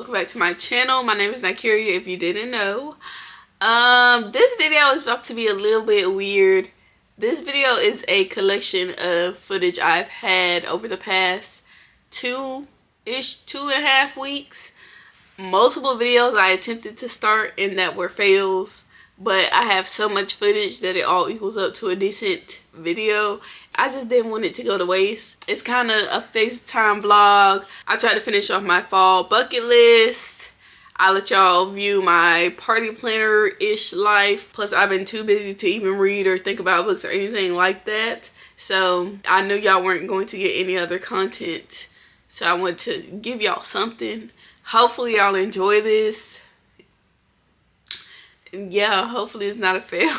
Welcome back to my channel. My name is Nikeria, if you didn't know. This video is about to be a little bit weird. This video is a collection of footage I've had over the past 2.5 weeks. Multiple videos I attempted to start and that were fails, but I have so much footage that it all equals up to a decent video. I just didn't want it to go to waste. It's kind of a FaceTime vlog. I tried to finish off my fall bucket list. I let y'all view my party planner-ish life. Plus, I've been too busy to even read or think about books or anything like that. So, I knew y'all weren't going to get any other content. So, I wanted to give y'all something. Hopefully, y'all enjoy this. And yeah, hopefully it's not a fail.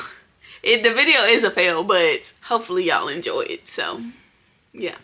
The video is a fail, but hopefully y'all enjoy it. So, yeah.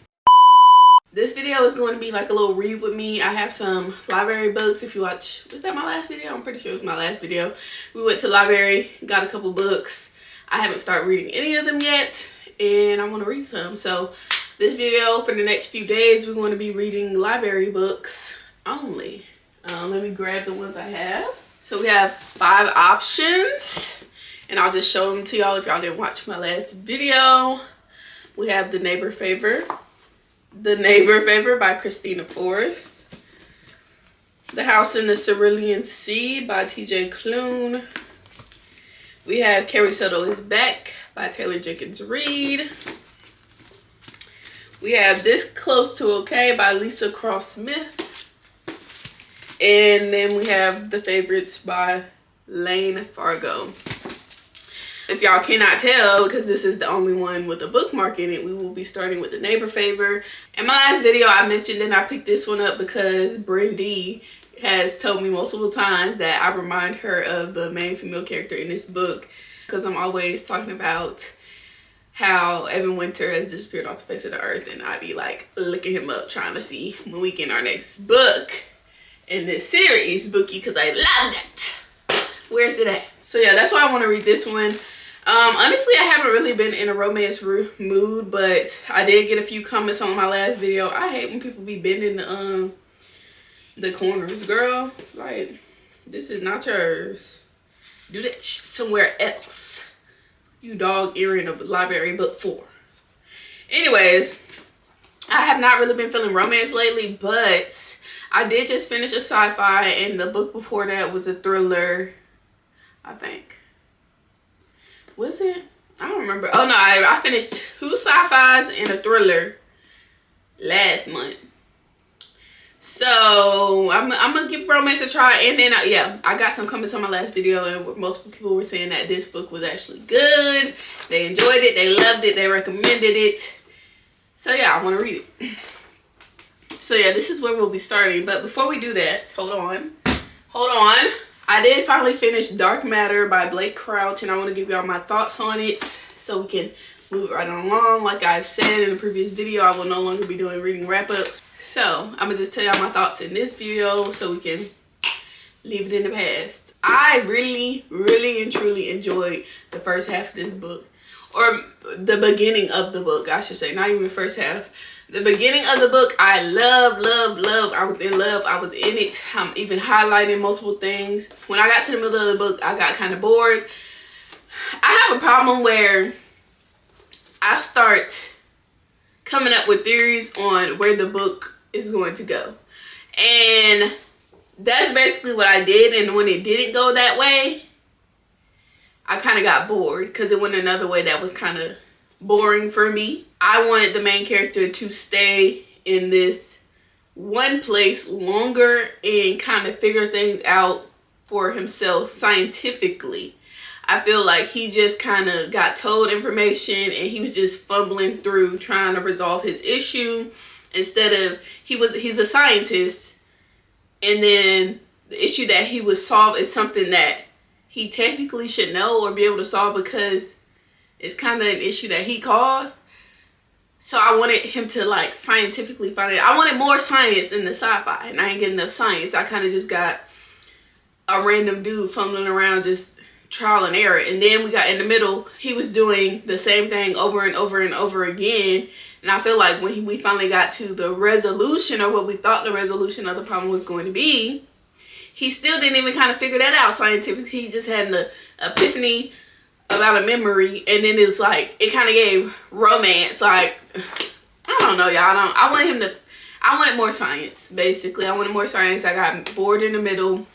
This video is going to be like a little read with me. I have some library books. If you watch, was that my last video? I'm pretty sure it was my last video. We went to the library, got a couple books. I haven't started reading any of them yet, and I want to read some. So, this video for the next few days, we're going to be reading library books only. Let me grab the ones I have. So, we have 5 options. And I'll just show them to y'all if y'all didn't watch my last video. We have The Neighbor Favor. The Neighbor Favor by Christina Forrest. The House in the Cerulean Sea by T.J. Klune. We have Carrie Soto Is Back by Taylor Jenkins Reid. We have This Close to Okay by Lisa Cross Smith. And then we have The Favorites by Lane Fargo. If y'all cannot tell, because this is the only one with a bookmark in it, we will be starting with The Neighbor Favor. In my last video, I mentioned and I picked this one up because Brandy has told me multiple times that I remind her of the main female character in this book, because I'm always talking about how Evan Winter has disappeared off the face of the earth, and I be like looking him up trying to see when we get our next book in this series, Bookie, because I loved it. Where's it at? So yeah, that's why I want to read this one. Honestly, I haven't really been in a romance mood, but I did get a few comments on my last video. I hate when people be bending the corners, girl. Like, this is not yours. Do that somewhere else. You dog earring of library book 4. Anyways, I have not really been feeling romance lately, but I did just finish a sci-fi, and the book before that was a thriller, I think. Was it? I don't remember. Oh no, I finished 2 sci-fis and a thriller last month. So I'm gonna give romance a try, and then yeah, I got some comments on my last video, and multiple people were saying that this book was actually good. They enjoyed it, they loved it, they recommended it. So yeah, I want to read it. So yeah, this is where we'll be starting. But before we do that, hold on. I did finally finish Dark Matter by Blake Crouch, and I want to give y'all my thoughts on it so we can move right on along. Like I've said in the previous video, I will no longer be doing reading wrap-ups. So I'm going to just tell y'all my thoughts in this video so we can leave it in the past. I really, really and truly enjoyed the first half of this book. Or the beginning of the book, I should say. Not even the first half. The beginning of the book, I love. I was in love. I was in it. I'm even highlighting multiple things. When I got to the middle of the book, I got kind of bored. I have a problem where I start coming up with theories on where the book is going to go. And that's basically what I did. And when it didn't go that way, I kind of got bored because it went another way that was kind of boring for me. I wanted the main character to stay in this one place longer and kind of figure things out for himself scientifically. I feel like he just kind of got told information and he was just fumbling through trying to resolve his issue instead of he's a scientist, and then the issue that he would solve is something that he technically should know or be able to solve because it's kind of an issue that he caused. So I wanted him to like scientifically find it. I wanted more science in the sci-fi, and I ain't getting enough science. I kind of just got a random dude fumbling around, just trial and error. And then we got in the middle, he was doing the same thing over and over and over again. And I feel like when we finally got to the resolution, or what we thought the resolution of the problem was going to be, he still didn't even kind of figure that out scientifically. He just had an epiphany about a memory, and then it's like it kind of gave romance. Like, I don't know, y'all. I wanted more science, basically. I wanted more science. I got bored in the middle,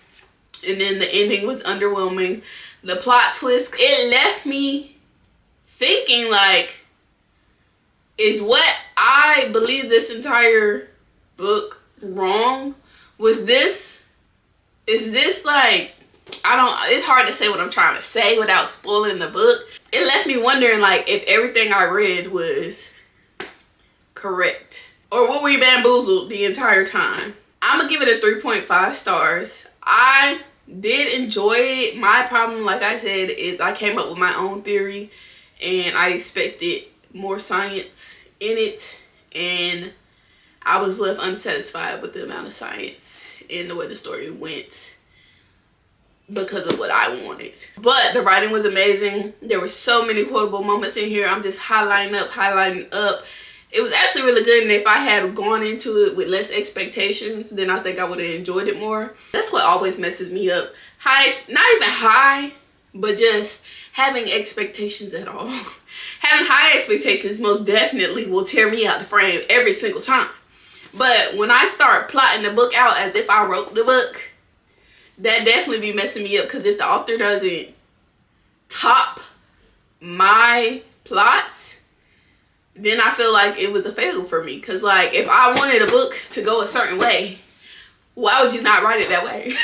and then the ending was underwhelming. The plot twist, it left me thinking, like, is what I believe this entire book wrong? Is this like, it's hard to say what I'm trying to say without spoiling the book. It left me wondering, like, if everything I read was correct. Or were we bamboozled the entire time? I'm gonna give it a 3.5 stars. I did enjoy it. My problem, like I said, is I came up with my own theory and I expected more science in it, and I was left unsatisfied with the amount of science and the way the story went because of what I wanted. But the writing was amazing. There were so many quotable moments in here. I'm just highlighting up. It was actually really good, and if I had gone into it with less expectations, then I think I would have enjoyed it more. That's what always messes me up. Not even high, but just having expectations at all. Having high expectations most definitely will tear me out the frame every single time. But when I start plotting the book out as if I wrote the book, that definitely be messing me up, because if the author doesn't top my plots, then I feel like it was a fail for me. Because, like, if I wanted a book to go a certain way, why would you not write it that way?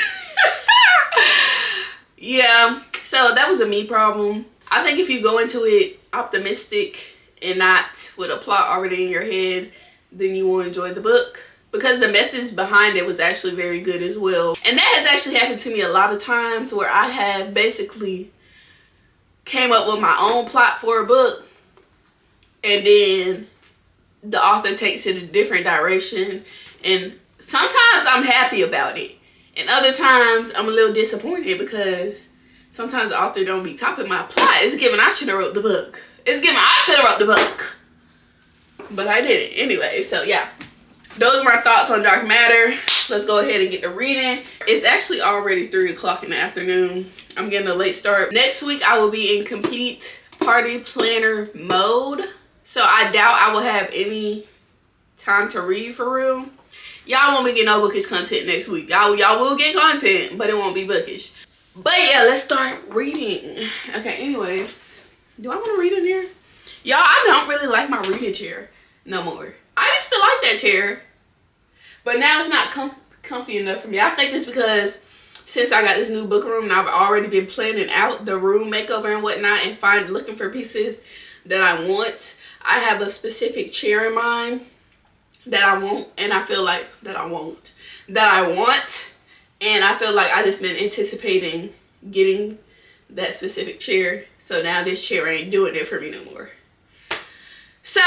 Yeah, so that was a me problem. I think if you go into it optimistic and not with a plot already in your head, then you will enjoy the book, because the message behind it was actually very good as well. And that has actually happened to me a lot of times, where I have basically came up with my own plot for a book, and then the author takes it a different direction, and sometimes I'm happy about it, and other times I'm a little disappointed, because sometimes the author don't be topping my plot. It's given I should have wrote the book. But I didn't anyway. So yeah, those are my thoughts on Dark Matter. Let's go ahead and get to reading. It's actually already 3 o'clock in the afternoon. I'm getting a late start. Next week I will be in complete party planner mode, so I doubt I will have any time to read for real. Y'all won't be getting no bookish content next week. Y'all will get content, but it won't be bookish. But yeah, let's start reading. Okay, anyways, do I want to read in here? Y'all, I don't really like my reading chair no more. I used to like that chair, but now it's not comfy enough for me. I think it's because since I got this new book room and I've already been planning out the room makeover and whatnot, and looking for pieces that I want, I have a specific chair in mind that I want, and I feel like I want, and I feel like I just been anticipating getting that specific chair. So now this chair ain't doing it for me no more. So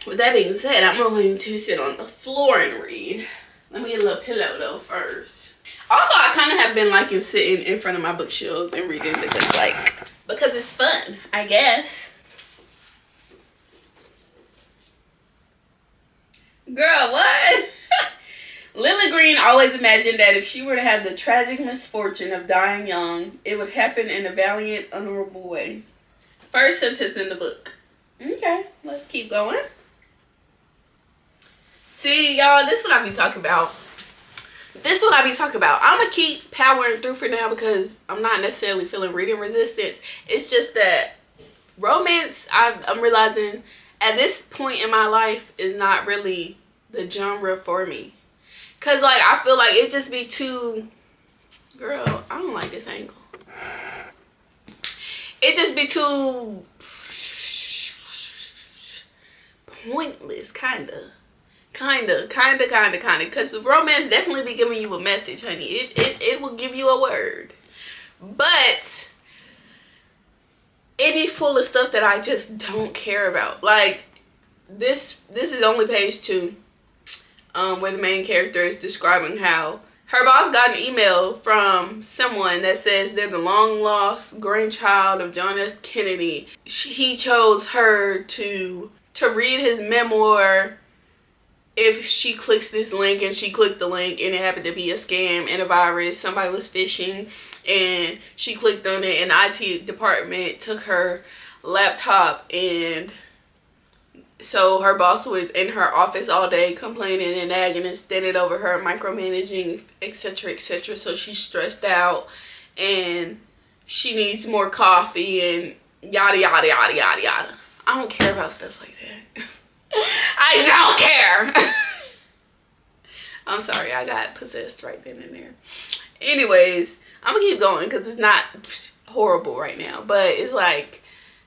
with that being said, I'm going to sit on the floor and read. Let me get a little pillow though first. Also, I kind of have been liking sitting in front of my bookshelves and reading, because it's fun, I guess. Girl, what? Lily Green always imagined that if she were to have the tragic misfortune of dying young, it would happen in a valiant, honorable way. First sentence in the book. Okay, let's keep going. See, y'all, this is what I be talking about. I'm going to keep powering through for now, because I'm not necessarily feeling reading resistance. It's just that romance, I'm realizing at this point in my life, is not really the genre for me. Because, like, I feel like it just be too... Girl, I don't like this angle. It just be too... pointless, kinda. Because with romance definitely be giving you a message, honey. It will give you a word. But it be full of stuff that I just don't care about. Like, this is only page 2. Where the main character is describing how her boss got an email from someone that says they're the long lost grandchild of John F. Kennedy. He chose her to read his memoir if she clicks this link and she clicked the link and it happened to be a scam and a virus, somebody was phishing and she clicked on it and the IT department took her laptop, and so her boss was in her office all day complaining and nagging and standing over her, micromanaging, etc, etc. So she's stressed out and she needs more coffee and yada yada yada yada yada. I don't care about stuff like that. I don't care. I'm sorry, I got possessed right then and there. Anyways, I'm gonna keep going because it's not horrible right now, but it's like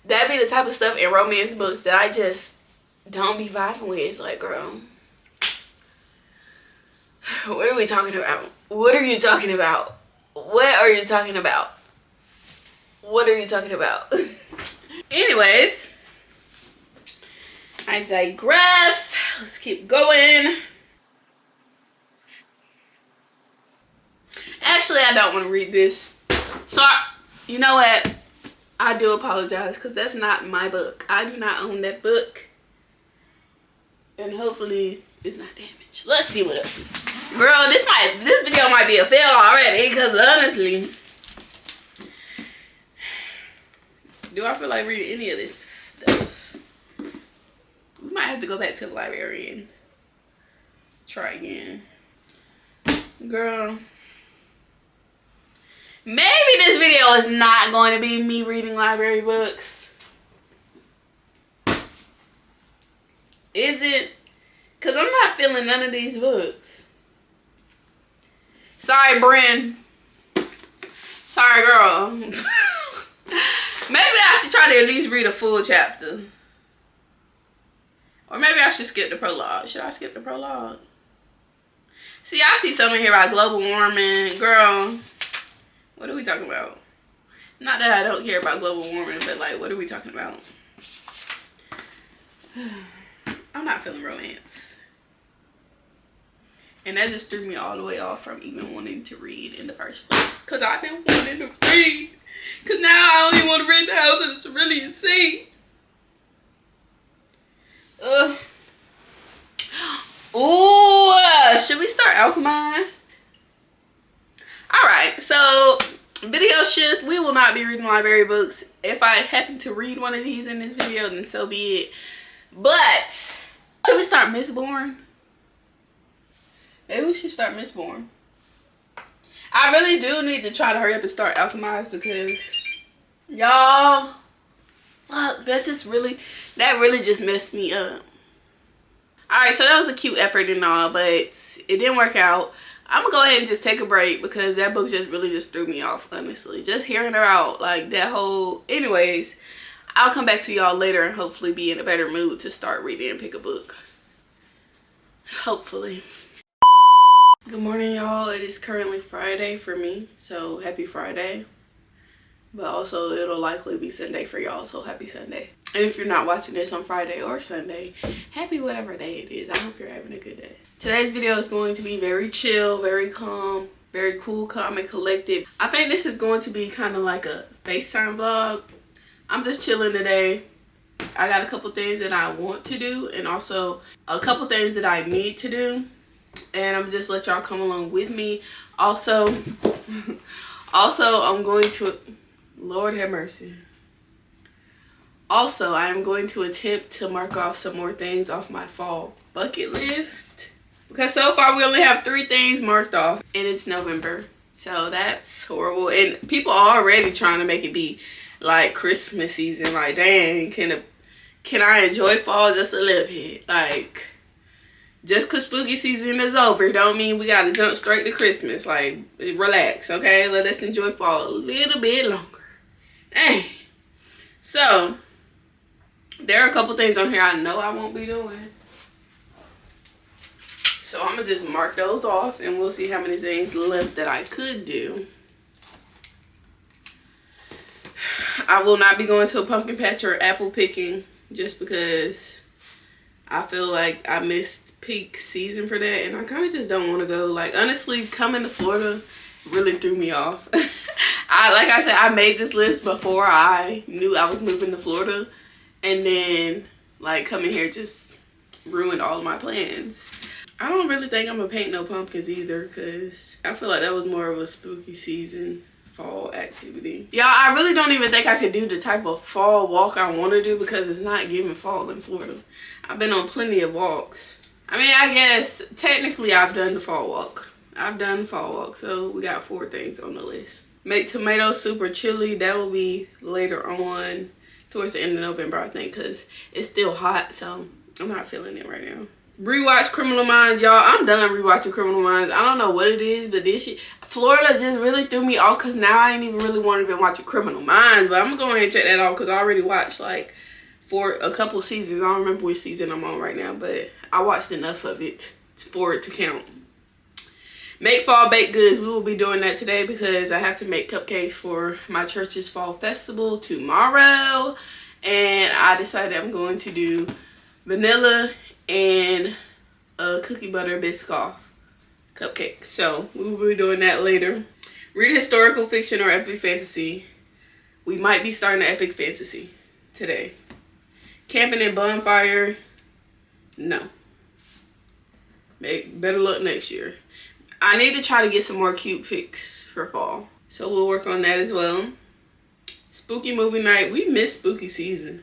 that be the type of stuff in romance books that I just don't be vibing with. It's like, girl, what are we talking about? What are you talking about? What are you talking about? What are you talking about? Anyways, I digress. Let's keep going. Actually, I don't want to read this. So, you know what? I do apologize because that's not my book. I do not own that book. And hopefully it's not damaged. Let's see what else. Girl, this video might be a fail already because honestly, do I feel like reading any of this stuff? We might have to go back to the library and try again. Girl, maybe this video is not going to be me reading library books. Is it? Because I'm not feeling none of these books. Sorry, Bryn. Sorry, girl. Maybe I should try to at least read a full chapter. Or maybe I should skip the prologue. Should I skip the prologue? See, I see something here about global warming. Girl, what are we talking about? Not that I don't care about global warming, but like, what are we talking about? I'm not feeling romance. And that just threw me all the way off from even wanting to read in the first place. Because I've been wanting to read. Because now I only want to rent the house and it's really insane. Ooh, should we start Alchemized? Alright, so video shift. We will not be reading library books. If I happen to read one of these in this video, then so be it. But should we start Mistborn? Maybe we should start Mistborn. I really do need to try to hurry up and start Alchemized because y'all, fuck, that really just messed me up. Alright, so that was a cute effort and all, but it didn't work out. I'm gonna go ahead and just take a break because that book just threw me off, honestly. Just hearing her out, like that whole, anyways. I'll come back to y'all later and hopefully be in a better mood to start reading and pick a book. Hopefully. Good morning, y'all. It is currently Friday for me, so happy Friday. But also, it'll likely be Sunday for y'all, so happy Sunday. And if you're not watching this on Friday or Sunday, happy whatever day it is. I hope you're having a good day. Today's video is going to be very chill, very calm, very cool, calm, and collected. I think this is going to be kind of like a FaceTime vlog. I'm just chilling today. I got a couple things that I want to do and also a couple things that I need to do. And I'm just let y'all come along with me. Also, I'm going to, Lord have mercy. Also, I am going to attempt to mark off some more things off my fall bucket list. Because so far we only have 3 things marked off and it's November. So that's horrible. And people are already trying to make it be like Christmas season. Like, dang, can I enjoy fall just a little bit? Like, just because spooky season is over don't mean we gotta jump straight to Christmas. Like, relax, okay? Let us enjoy fall a little bit longer. Dang. So, there are a couple things on here I know I won't be doing. So I'm gonna just mark those off and we'll see how many things left that I could do. I will not be going to a pumpkin patch or apple picking just because I feel like I missed peak season for that and I kind of just don't want to go. Like, honestly, coming to Florida really threw me off. Like I said, I made this list before I knew I was moving to Florida, and then like coming here just ruined all of my plans. I don't really think I'm gonna paint no pumpkins either, because I feel like that was more of a spooky season fall activity. Y'all, I really don't even think I could do the type of fall walk I want to do because it's not giving fall in Florida. I've been on plenty of walks. I mean, I guess technically I've done the fall walk. So we got 4 things on the list. Make tomato soup or chili. That will be later on towards the end of November, I think, because it's still hot, so I'm not feeling it right now. Rewatch Criminal Minds, y'all. I'm done rewatching Criminal Minds. I don't know what it is, but this shit, Florida just really threw me off, because now I ain't even really want to be watching Criminal Minds. But I'm gonna go ahead and check that out, because I already watched like for a couple seasons. I don't remember which season I'm on right now, but I watched enough of it for it to count. Make fall baked goods. We will be doing that today because I have to make cupcakes for my church's fall festival tomorrow. And I decided I'm going to do vanilla and a cookie butter Biscoff cupcake. So we will be doing that later. Read historical fiction or epic fantasy. We might be starting an epic fantasy today. Camping and bonfire. No. Better luck next year. I need to try to get some more cute pics for fall. So we'll work on that as well. Spooky movie night. We missed spooky season.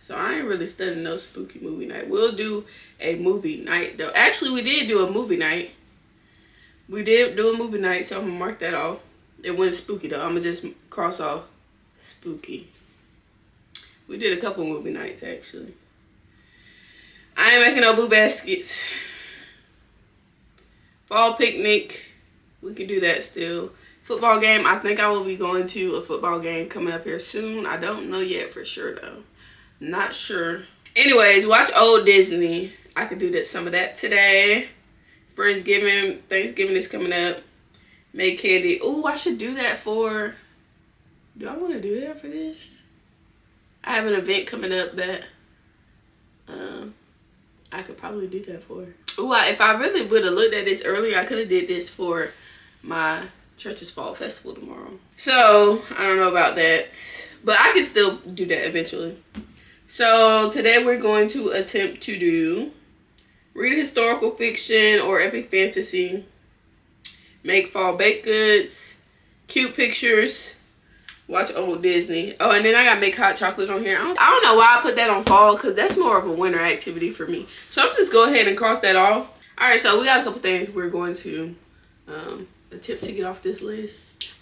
So I ain't really studying no spooky movie night. We'll do a movie night though. Actually, we did do a movie night. We did do a movie night, so I'm gonna mark that off. It wasn't spooky though. I'm gonna just cross off spooky. We did a couple movie nights actually. I ain't making no boo baskets. Fall picnic, we can do that still. Football game, I think I will be going to a football game coming up here soon. I don't know yet for sure though. Not sure. Anyways, watch old Disney. I could do that, some of that today. Friendsgiving, Thanksgiving is coming up. Make candy. Oh, I should do that for, do I want to do that for this? I have an event coming up that I could probably do that for. Ooh, if I really would have looked at this earlier, I could have did this for my church's fall festival tomorrow. So, I don't know about that. But I can still do that eventually. So, today we're going to attempt to do read historical fiction or epic fantasy. Make fall baked goods. Cute pictures. Watch old Disney. Oh, and then I got make hot chocolate on here. I don't know why I put that on fall, because that's more of a winter activity for me. So I'm just go ahead and cross that off. All right, so we got a couple things we're going to attempt to get off this list.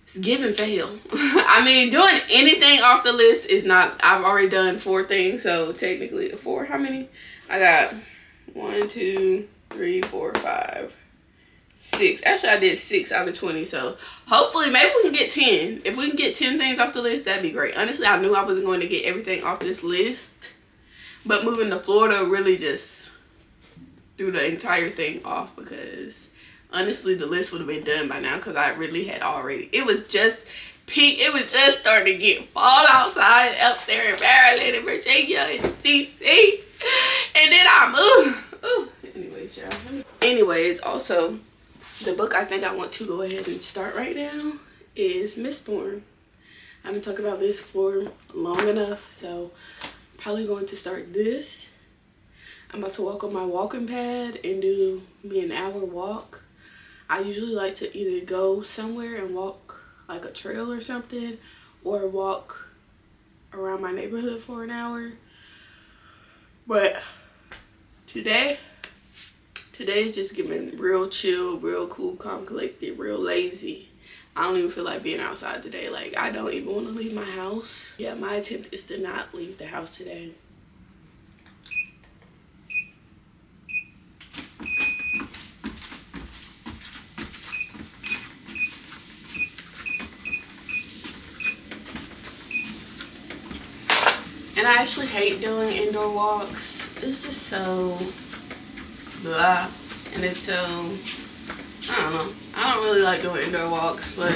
It's give and fail. I mean, doing anything off the list is not, I've already done 4 things. So technically 4, how many? I got 1, 2, 3, 4, 5. 6. Actually, I did 6 out of 20. So hopefully, maybe we can get 10. If we can get 10 things off the list, that'd be great. Honestly, I knew I wasn't going to get everything off this list, but moving to Florida really just threw the entire thing off, because honestly, the list would have been done by now, because I really had already. It was just peak. It was just starting to get fall outside up there in Maryland and Virginia and DC, and then I moved. Anyways, y'all. Anyways, also, the book I think I want to go ahead and start right now is Mistborn. I've been talking about this for long enough, so I'm probably going to start this. I'm about to walk on my walking pad and do me an hour walk. I usually like to either go somewhere and walk like a trail or something, or walk around my neighborhood for an hour. But today's just giving real chill, real cool, calm, collected, real lazy. I don't even feel like being outside today. Like, I don't even want to leave my house. Yeah, my attempt is to not leave the house today. And I actually hate doing indoor walks. It's just so blah, and it's so, I don't know. I don't really like doing indoor walks, but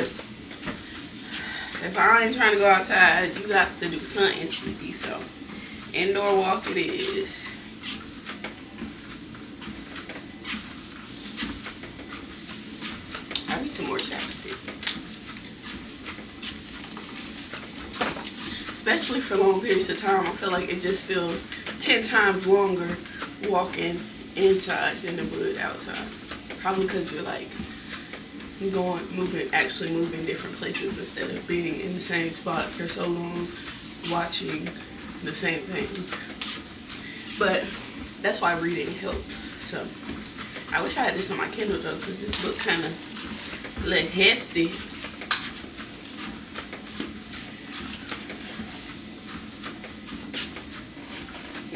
if I ain't trying to go outside, you got to do something sleepy. So indoor walk it is. I need some more chapstick, especially for long periods of time. I feel like it just feels 10 times longer walking inside than it would outside. Probably because you're like actually moving different places instead of being in the same spot for so long, watching the same things. But that's why reading helps. So I wish I had this on my Kindle though, because this book kind of a little hefty.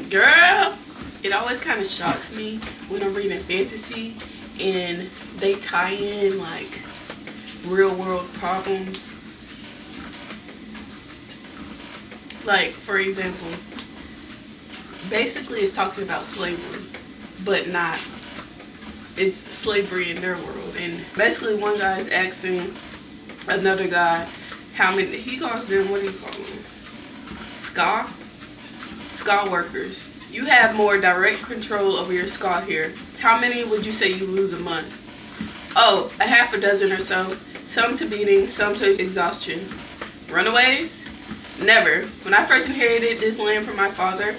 Girl, it always kind of shocks me when I'm reading fantasy and they tie in like real world problems. Like, for example, basically it's talking about slavery, but not, it's slavery in their world. And basically one guy is asking another guy how many, he calls them, what do you call them? Ska workers. You have more direct control over your ska here. How many would you say you lose a month? Oh, a half a dozen or so. Some to beating, some to exhaustion. Runaways? Never. When I first inherited this land from my father,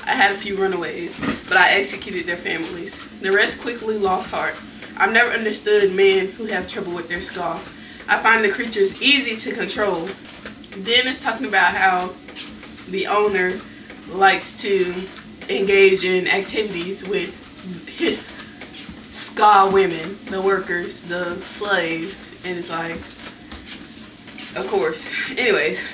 I had a few runaways, but I executed their families. The rest quickly lost heart. I've never understood men who have trouble with their ska. I find the creatures easy to control. Then it's talking about how the owner likes to engage in activities with his ska women, the workers, the slaves, and it's like, of course. Anyways.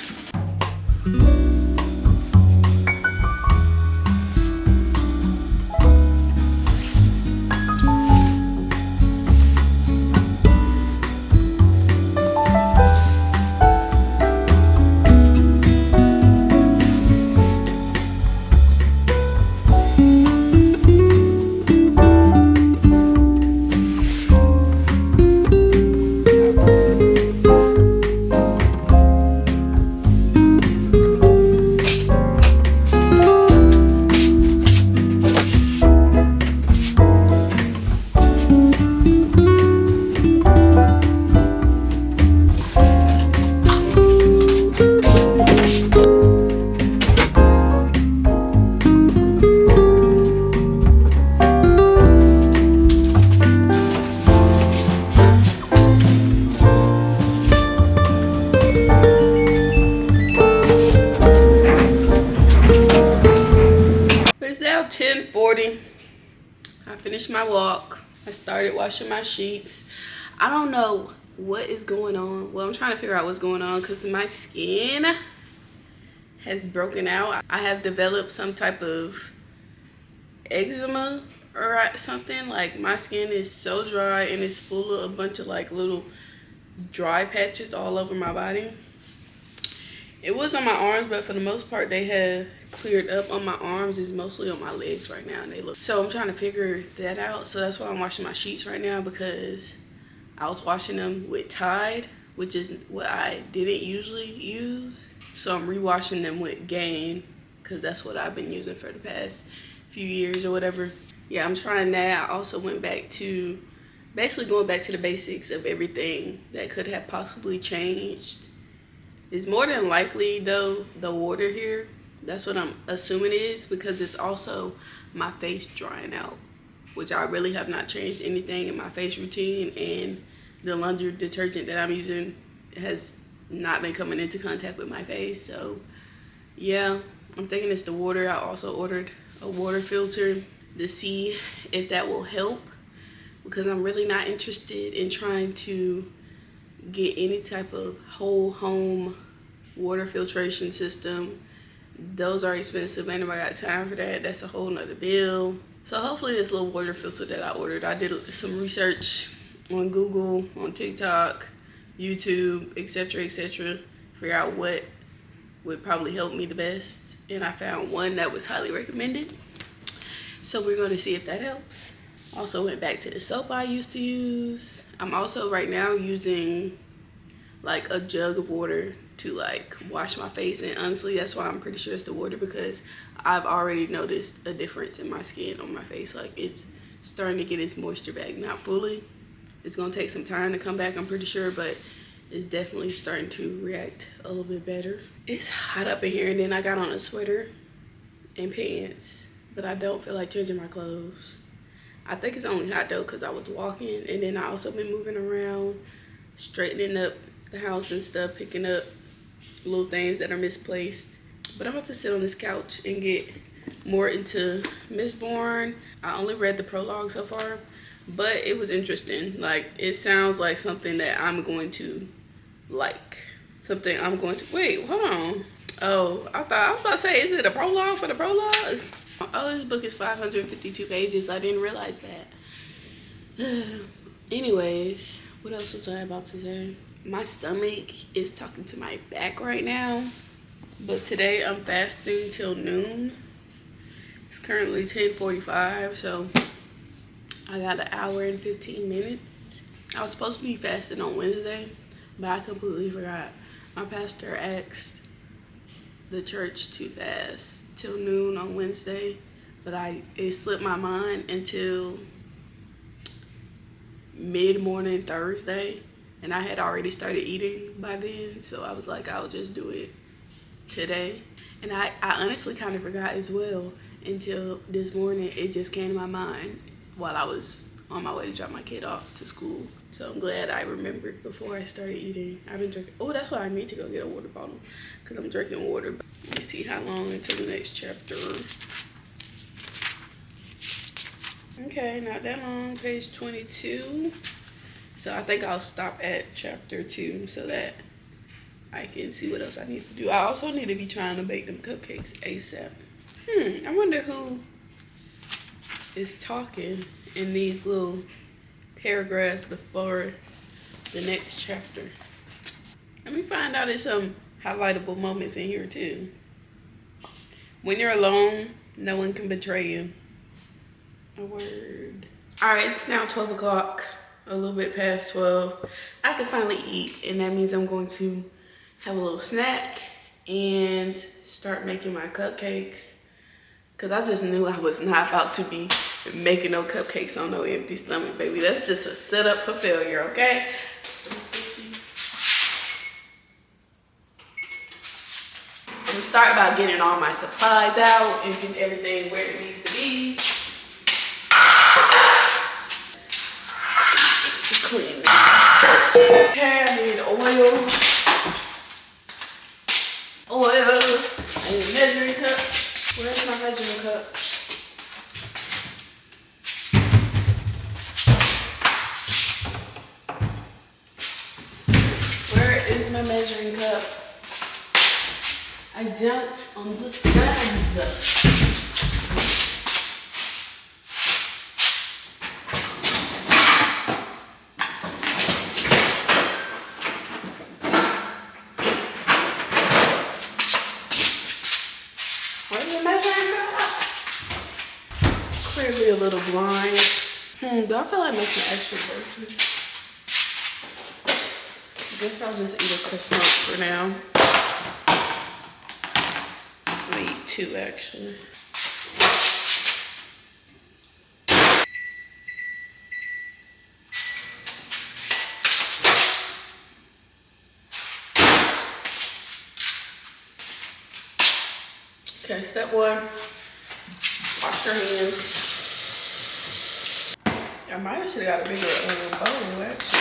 It's now 10:40. I finished my walk. I started washing my sheets. I don't know what is going on. Well, I'm trying to figure out what's going on because my skin has broken out. I have developed some type of eczema or something. Like, my skin is so dry and it's full of a bunch of like little dry patches all over my body. It was on my arms, but for the most part they have cleared up. On my arms, is mostly on my legs right now, and they look, so I'm trying to figure that out. So that's why I'm washing my sheets right now, because I was washing them with Tide, which is what I didn't usually use. So I'm rewashing them with Gain, because that's what I've been using for the past few years or whatever. Yeah, I'm trying that. I also went back to basically going back to the basics of everything that could have possibly changed. It's more than likely though the water here. That's what I'm assuming it is, because it's also my face drying out, which I really have not changed anything in my face routine, and the laundry detergent that I'm using has not been coming into contact with my face. So yeah, I'm thinking it's the water. I also ordered a water filter to see if that will help, because I'm really not interested in trying to get any type of whole home water filtration system. Those are expensive. Ain't nobody got time for that. That's a whole nother bill. So hopefully this little water filter that I ordered, I did some research on Google, on TikTok, YouTube, etc., figure out what would probably help me the best, and I found one that was highly recommended. So we're going to see if that helps. Also went back to the soap I used to use. I'm also right now using like a jug of water to like wash my face, and honestly that's why I'm pretty sure it's the water, because I've already noticed a difference in my skin on my face. Like, it's starting to get its moisture back. Not fully, it's gonna take some time to come back, I'm pretty sure, but it's definitely starting to react a little bit better. It's hot up in here, and then I got on a sweater and pants, but I don't feel like changing my clothes. I think it's only hot though because I was walking, and then I also been moving around, straightening up the house and stuff, picking up little things that are misplaced. But I'm about to sit on this couch and get more into Mistborn. I only read the prologue so far, but it was interesting. Like, it sounds like something that I'm going to like. Something I'm going to, wait, hold on. Oh, I was about to say, is it a prologue for the prologue? Oh, this book is 552 pages. I didn't realize that. Anyways, what else was I about to say? My stomach is talking to my back right now. But today I'm fasting till noon. It's currently 10:45, so I got an hour and 15 minutes. I was supposed to be fasting on Wednesday, but I completely forgot. My pastor asked the church to fast till noon on Wednesday, but it slipped my mind until mid-morning Thursday, and I had already started eating by then, so I was like, I'll just do it today. And I honestly kind of forgot as well until this morning. It just came to my mind while I was on my way to drop my kid off to school. So I'm glad I remembered before I started eating. I've been drinking. Oh, that's why I need to go get a water bottle, because I'm drinking water. Let me see how long until the next chapter. Okay, not that long. Page 22. So I think I'll stop at chapter 2 so that I can see what else I need to do. I also need to be trying to bake them cupcakes ASAP. I wonder who is talking in these little paragraphs before the next chapter. Let me find out if some highlightable moments in here too. When you're alone, no one can betray you. A word. All right, it's now 12 o'clock, a little bit past 12. I can finally eat, and that means I'm going to have a little snack and start making my cupcakes, because I just knew I was not about to be making no cupcakes on no empty stomach, baby. That's just a setup for failure, okay? I'm gonna start by getting all my supplies out and getting everything where it needs to be. Clean. Okay, I need oil. I need a measuring cup. Where's my measuring cup? Where is my measuring cup? I don't understand. Clearly a little blind. Do I feel like making an extra version? I guess I'll just eat a croissant for now. I'm gonna eat 2 actually. Okay, step 1. Wash your hands. I might have got a bigger bowl actually.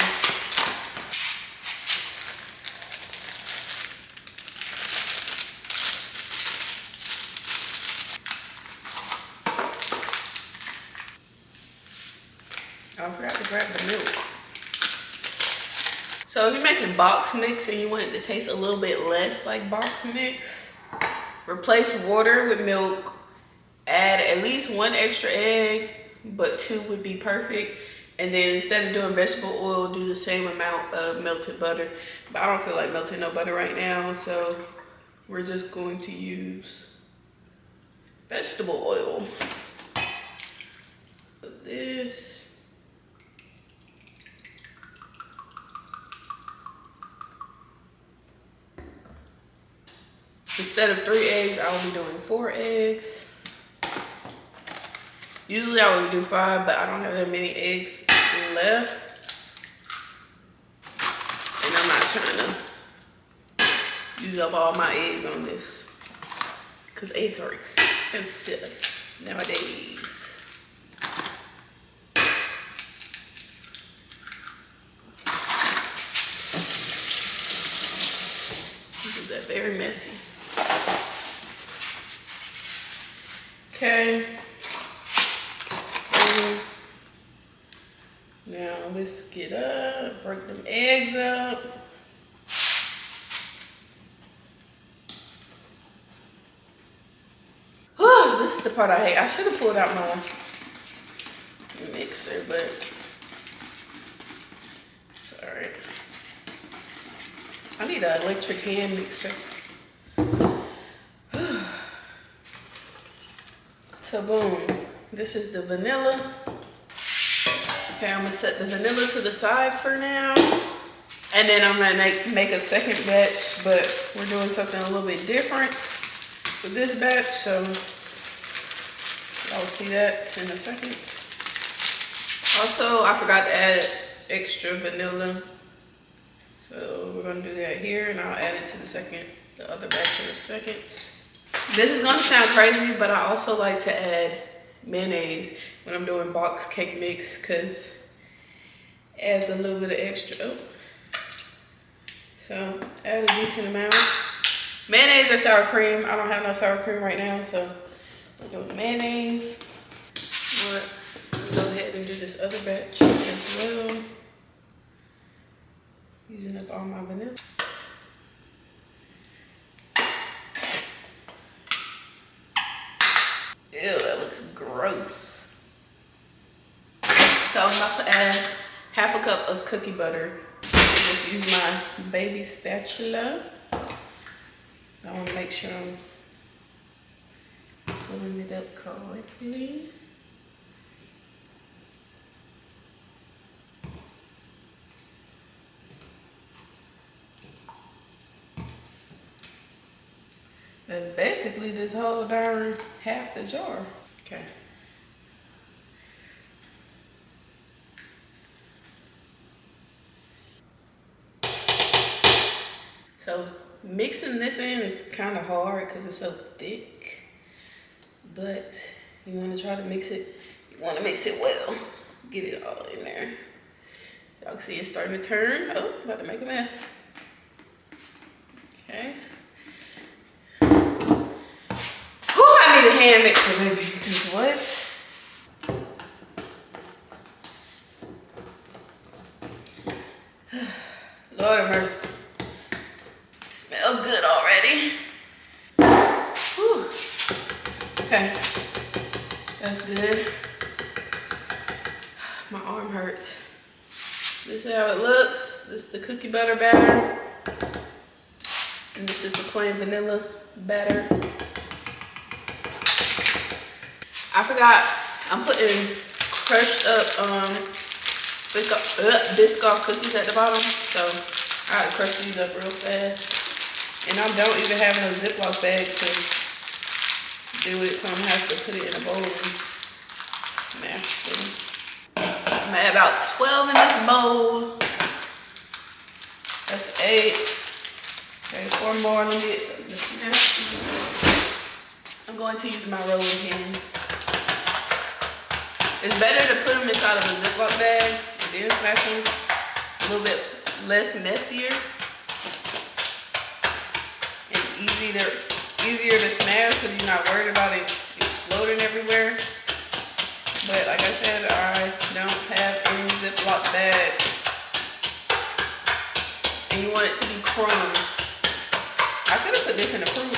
I forgot to grab the milk. So if you're making box mix and you want it to taste a little bit less like box mix, replace water with milk. Add at least 1 extra egg, but 2 would be perfect. And then instead of doing vegetable oil, do the same amount of melted butter. But I don't feel like melting no butter right now, so we're just going to use vegetable oil. This. Instead of 3 eggs, I will be doing 4 eggs. Usually I would do 5, but I don't have that many eggs left. And I'm not trying to use up all my eggs on this, because eggs are expensive nowadays. very messy. Okay. Now whisk it up, break them eggs up. Whew, this is the part I hate. I should have pulled out my mixer, but it's alright. I need an electric hand mixer. So boom, this is the vanilla. Okay, I'm gonna set the vanilla to the side for now. And then I'm gonna make a second batch, but we're doing something a little bit different with this batch, so y'all will see that in a second. Also, I forgot to add extra vanilla. So we're gonna do that here, and I'll add it to the other batch in a second. This is gonna sound crazy, but I also like to add mayonnaise when I'm doing box cake mix, because it adds a little bit of extra. Oh. So add a decent amount. Mayonnaise or sour cream. I don't have no sour cream right now, so we're doing mayonnaise. But go ahead and do this other batch as well. Using up all my vanilla. Ew, that looks gross. So I'm about to add half a cup of cookie butter. Just use my baby spatula. I want to make sure I'm pulling it up correctly. That's basically this whole darn half the jar. Okay. So mixing this in is kind of hard because it's so thick, but you want to try to mix it. You want to mix it well. Get it all in there. Y'all can see it's starting to turn. Oh, about to make a mess. Okay. Whew, I need a hand mixer, baby. Because what? Lord have mercy. Smells good already. Whew. Okay, that's good. My arm hurts. This is how it looks. This is the cookie butter batter. And this is the plain vanilla batter. I forgot, I'm putting crushed up Biscoff cookies at the bottom. So I gotta crush these up real fast. And I don't even have no Ziploc bag to do it, so I'm gonna have to put it in a bowl and smash them. I'm gonna add about 12 in this bowl. That's 8. Okay, 4 more. Let me get some to smash. I'm going to use my rolling pin. It's better to put them inside of a Ziploc bag and then smash them. A little bit less messier. Easier to smash because you're not worried about it exploding everywhere. But like I said, I don't have any Ziploc bags. And you want it to be crumbs. I could have put this in a food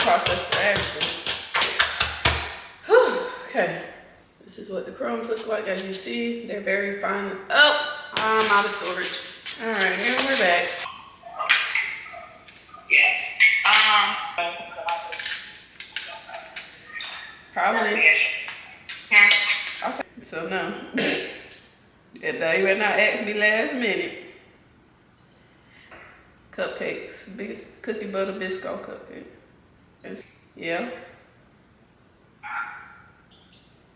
processor actually. Whew, okay. This is what the crumbs look like. As you see, they're very fine. Oh, I'm out of storage. All right, and we're back. Probably. I'll say so. No. You better not ask me last minute. Cupcakes, biggest cookie butter Biscoff cupcake. Yeah.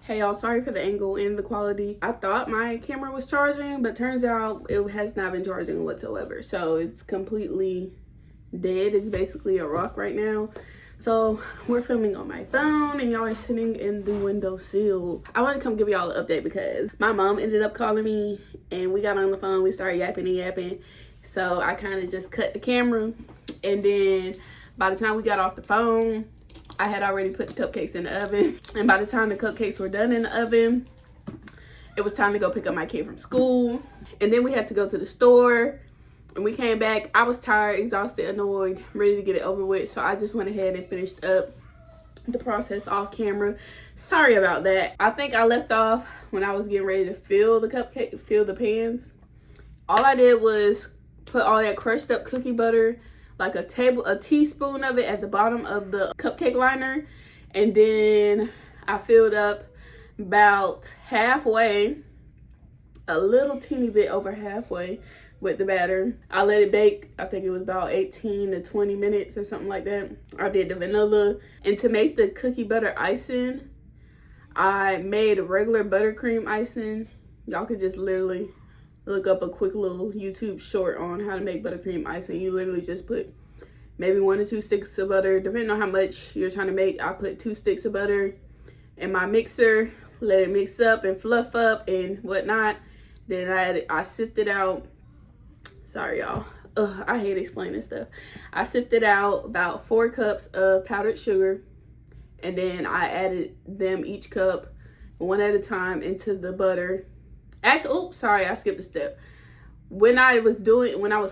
Hey y'all, sorry for the angle and the quality. I thought my camera was charging, but turns out it has not been charging whatsoever. So it's completely dead. It's basically a rock right now. So we're filming on my phone and y'all are sitting in the windowsill. I want to come give y'all an update because my mom ended up calling me and we got on the phone. We started yapping and yapping. So I kind of just cut the camera, and then By the time we got off the phone, I had already put the cupcakes in the oven. And by the time the cupcakes were done in the oven, it was time to go pick up my kid from school. And then we had to go to the store. And we came back. I was tired, exhausted, annoyed, ready to get it over with. So I just went ahead and finished up the process off camera. Sorry about that. I think I left off when I was getting ready to fill the pans. All I did was put all that crushed up cookie butter, like a teaspoon of it at the bottom of the cupcake liner. And then I filled up about halfway, a little teeny bit over halfway with the batter. I let it bake. I think it was about 18 to 20 minutes or something like that. I did the vanilla. And to make the cookie butter icing, I made a regular buttercream icing. Y'all could just literally look up a quick little YouTube short on how to make buttercream icing. You literally just put maybe 1 or 2 sticks of butter, depending on how much you're trying to make. I put 2 sticks of butter in my mixer, let it mix up and fluff up and whatnot. Then I sifted out. Sorry, y'all. I hate explaining stuff. I sifted out about 4 cups of powdered sugar, and then I added them each cup one at a time into the butter. Actually, oops, sorry, I skipped a step. When I was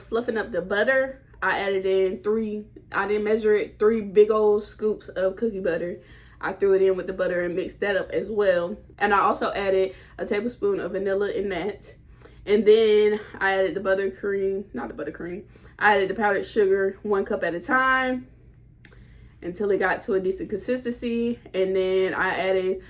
fluffing up the butter, I added in 3, I didn't measure it, 3 big old scoops of cookie butter. I threw it in with the butter and mixed that up as well. And I also added a tablespoon of vanilla in that. And then I added I added the powdered sugar 1 cup at a time until it got to a decent consistency. And then I added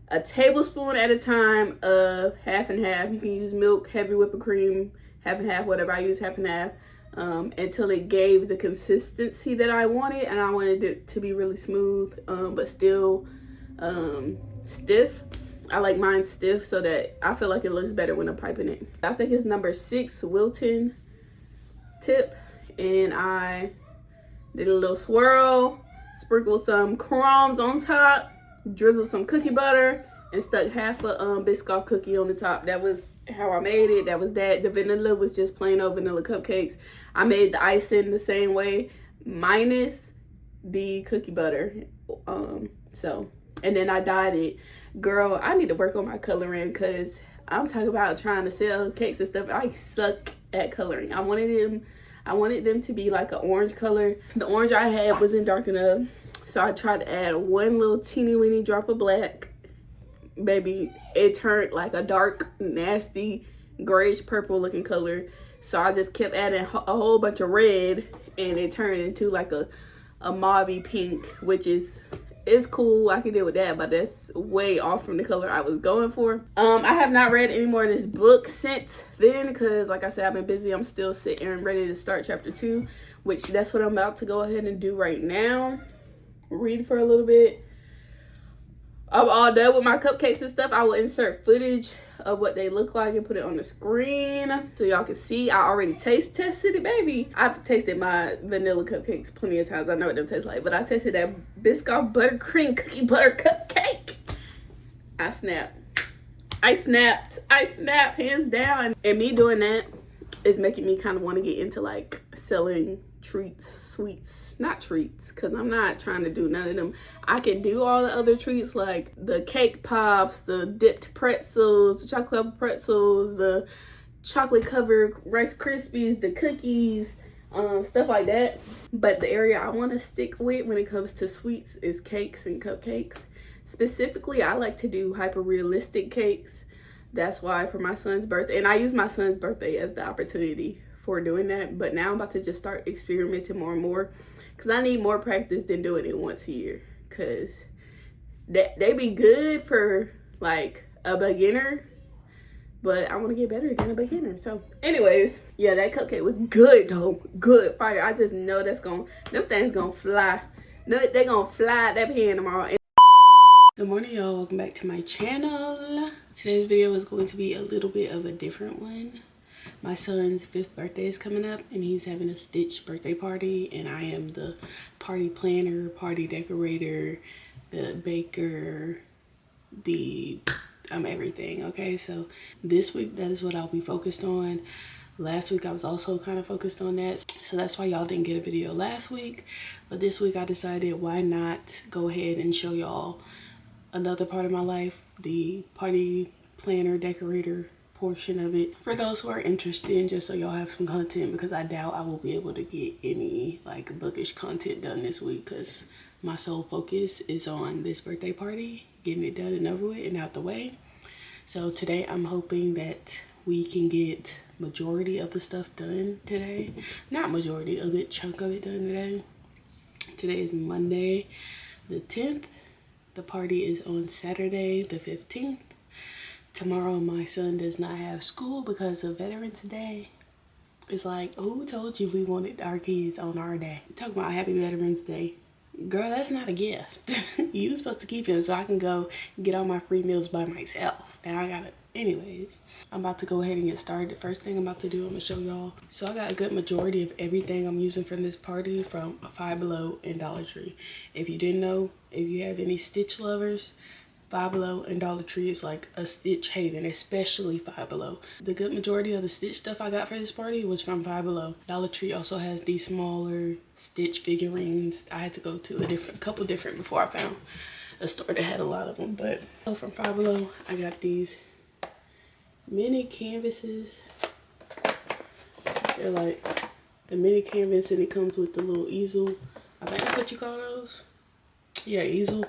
a tablespoon at a time of half and half. You can use milk, heavy whipping cream, half and half, whatever. I use half and half until it gave the consistency that I wanted. And I wanted it to be really smooth, but still stiff. I like mine stiff so that I feel like it looks better when I'm piping it. I think it's number 6 Wilton tip. And I did a little swirl, sprinkled some crumbs on top, drizzled some cookie butter, and stuck half a Biscoff cookie on the top. That was how I made it. That was that. The vanilla was just plain old vanilla cupcakes. I made the icing the same way, minus the cookie butter. And then I dyed it. Girl, I need to work on my coloring because I'm talking about trying to sell cakes and stuff. I suck at coloring. I wanted them to be like an orange color. The orange I had wasn't dark enough, so I tried to add 1 little teeny weeny drop of black. Baby, it turned like a dark, nasty, grayish purple looking color. So I just kept adding a whole bunch of red, and it turned into like a mauvey pink, which is cool. I can deal with that, but that's way off from the color I was going for. I have not read any more of this book since then because, like I said, I've been busy. I'm still sitting and ready to start chapter 2, which that's what I'm about to go ahead and do right now. Read for a little bit. I'm all done with my cupcakes and stuff. I will insert footage of what they look like and put it on the screen so y'all can see. I already taste tested it, baby. I've tasted my vanilla cupcakes plenty of times. I know what them taste like, but I tasted that Biscoff buttercream cookie butter cupcake. I snapped, hands down. And me doing that is making me kind of want to get into like selling sweets, not treats, because I'm not trying to do none of them. I can do all the other treats like the cake pops, the dipped pretzels, the chocolate covered pretzels, the chocolate covered Rice Krispies, the cookies, stuff like that. But the area I want to stick with when it comes to sweets is cakes and cupcakes. Specifically, I like to do hyper realistic cakes. That's why for my son's birthday, and I use my son's birthday as the opportunity for doing that, but now I'm about to just start experimenting more and more because I need more practice than doing it once a year, because they be good for like a beginner, but I want to get better than a beginner. So anyways, yeah, that cupcake was good though, good fire. I just know them things gonna fly. No, they gonna fly that pan tomorrow. Good morning, y'all. Welcome back to my channel. Today's video is going to be a little bit of a different one. My son's 5th birthday is coming up and he's having a Stitch birthday party, and I am the party planner, party decorator, the baker, I'm everything. Okay, so this week that is what I'll be focused on. Last week I was also kind of focused on that, so that's why y'all didn't get a video last week. But this week I decided, why not go ahead and show y'all another part of my life, the party planner decorator portion of it, for those who are interested, just so y'all have some content, because I doubt I will be able to get any like bookish content done this week, because my sole focus is on this birthday party, getting it done and over with and out the way. So today I'm hoping that we can get majority of the stuff done today. Not majority, a good chunk of it done today. Today is Monday the 10th. The party is on Saturday the 15th. Tomorrow my son does not have school because of Veterans Day. It's like, who told you we wanted our kids on our day? Talking about Happy Veterans Day. Girl, that's not a gift. You supposed to keep him so I can go get all my free meals by myself. Now I gotta, anyways. I'm about to go ahead and get started. The first thing I'm about to do, I'm gonna show y'all. So I got a good majority of everything I'm using from this party from Five Below and Dollar Tree. If you didn't know, if you have any Stitch lovers, Five Below and Dollar Tree is like a Stitch haven, especially Five Below. The good majority of the Stitch stuff I got for this party was from Five Below. Dollar Tree also has these smaller Stitch figurines. I had to go to a couple different before I found a store that had a lot of them. But so from Five Below, I got these mini canvases. They're like the mini canvas, and it comes with the little easel. I think that's what you call those. Yeah, easel.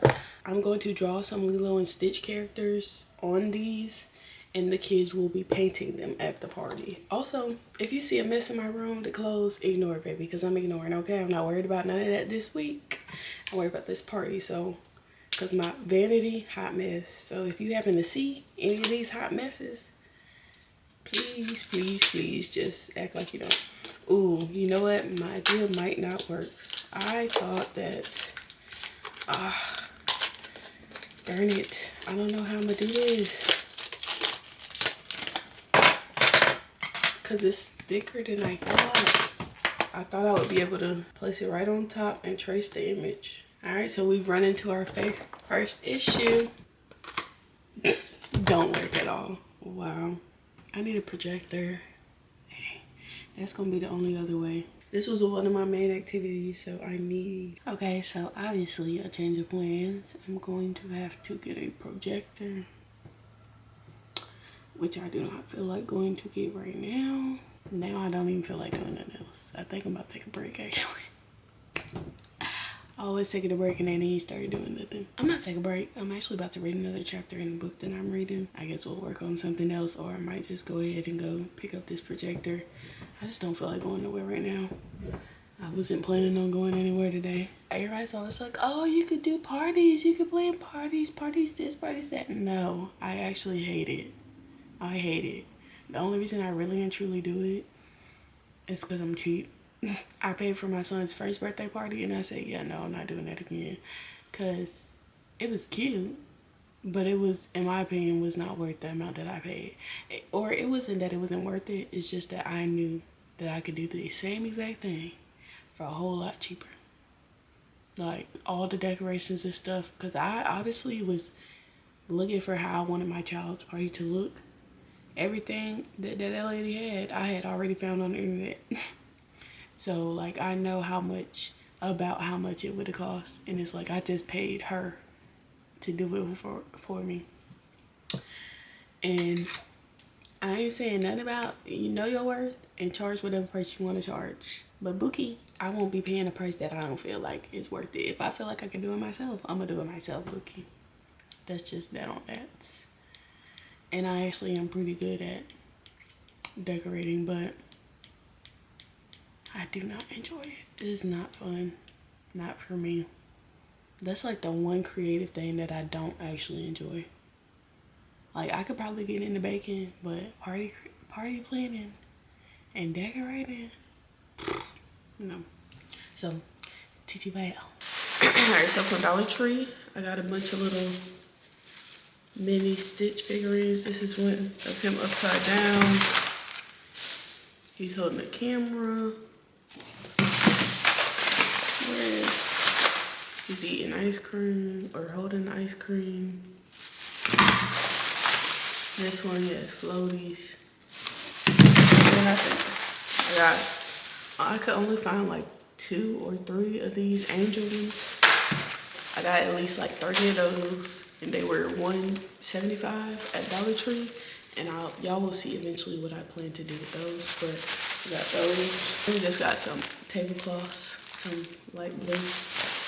I'm going to draw some Lilo and Stitch characters on these, and the kids will be painting them at the party. Also, if you see a mess in my room, the clothes, ignore it, baby, because I'm ignoring, okay? I'm not worried about none of that this week. I'm worried about this party, so, because my vanity, hot mess. So if you happen to see any of these hot messes, please, please, please just act like you don't. Ooh, you know what? My idea might not work. I thought that, darn it. I don't know how I'm gonna do this. Because it's thicker than I thought. I thought I would be able to place it right on top and trace the image. Alright, so we've run into our first issue. Don't work at all. Wow. I need a projector. That's gonna be the only other way. This was one of my main activities, so I need... Okay, so obviously a change of plans. I'm going to have to get a projector, which I do not feel like going to get right now. Now I don't even feel like doing nothing else. I think I'm about to take a break, actually. I always taking a break and then he started doing nothing. I'm not taking a break. I'm actually about to read another chapter in the book that I'm reading. I guess we'll work on something else, or I might just go ahead and go pick up this projector. I just don't feel like going nowhere right now. I wasn't planning on going anywhere today. Everybody's always like, oh, you could do parties. You could plan parties. Parties this, parties that. No, I actually hate it. I hate it. The only reason I really and truly do it is because I'm cheap. I paid for my son's first birthday party, and I said, yeah, no, I'm not doing that again. Because it was cute, but it was, in my opinion, was not worth the amount that I paid. Or it wasn't that it wasn't worth it. It's just that I knew that I could do the same exact thing for a whole lot cheaper. Like all the decorations and stuff. Because I obviously was looking for how I wanted my child's party to look. Everything that lady had, I had already found on the internet. So like I know how much it would have cost. And it's like I just paid her to do it for me. And I ain't saying nothing about, you know your worth and charge whatever price you want to charge. But Bookie, I won't be paying a price that I don't feel like is worth it. If I feel like I can do it myself, I'm gonna do it myself, Bookie. That's just that on that. And I actually am pretty good at decorating, but I do not enjoy it. It is not fun. Not for me. That's like the one creative thing that I don't actually enjoy. Like I could probably get into baking, but party planning and decorating, no. So TTYL. Alright, so from Dollar Tree, I got a bunch of little mini Stitch figurines. This is one of him upside down. He's holding a camera. He's eating ice cream or holding ice cream. This one has floaties. what happened. I could only find like 2 or 3 of these angel ones. I got at least like 30 of those, and they were $1.75 at Dollar Tree. And y'all will see eventually what I plan to do with those. But I got those. We just got some tablecloths, some light blue.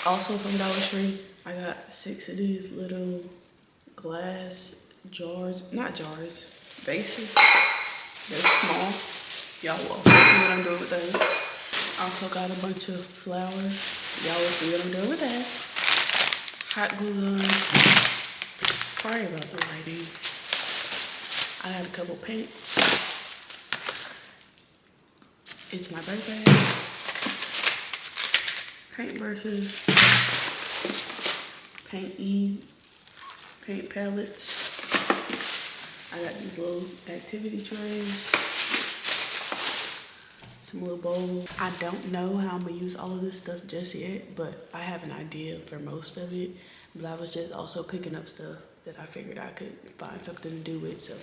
Also from Dollar Tree, I got 6 of these little glass jars, not jars, vases. They're small. Y'all will see what I'm doing with those. Also got a bunch of flowers. Y'all will see what I'm doing with that. Hot glue gun. Sorry about the lighting. I had a couple paint. It's my birthday. Paint brushes. Paint palettes. I got these little activity trays. Some little bowls. I don't know how I'm gonna use all of this stuff just yet, but I have an idea for most of it. But I was just also picking up stuff that I figured I could find something to do with. So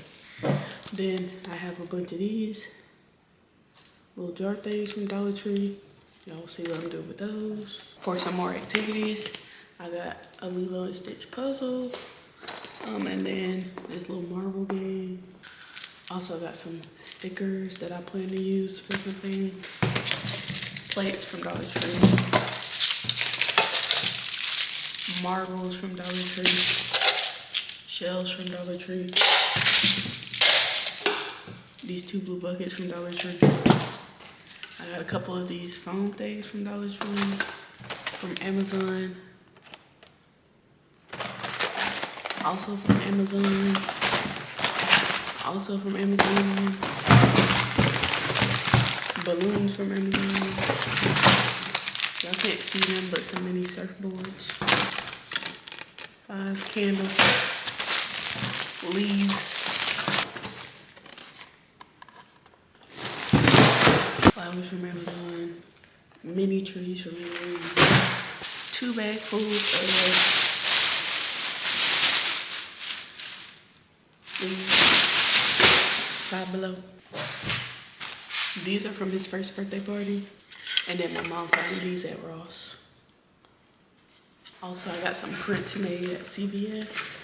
then I have a bunch of these little jar things from Dollar Tree. Y'all see what I'm doing with those. For some more activities, I got a Lilo and Stitch puzzle. And then this little marble game. Also got some stickers that I plan to use for something. Plates from Dollar Tree. Marbles from Dollar Tree. Shells from Dollar Tree. These 2 blue buckets from Dollar Tree. I got a couple of these foam things from Dollar Tree. From Amazon. Also from Amazon. Also from Amazon. Balloons from Amazon. Y'all can't see them, but some mini surfboards. 5 candles. Leaves. Flowers from Amazon. Mini trees from Amazon. 2 bagfuls of leaves. 5 Below. These are from his first birthday party. And then my mom found these at Ross. Also, I got some prints made at CVS.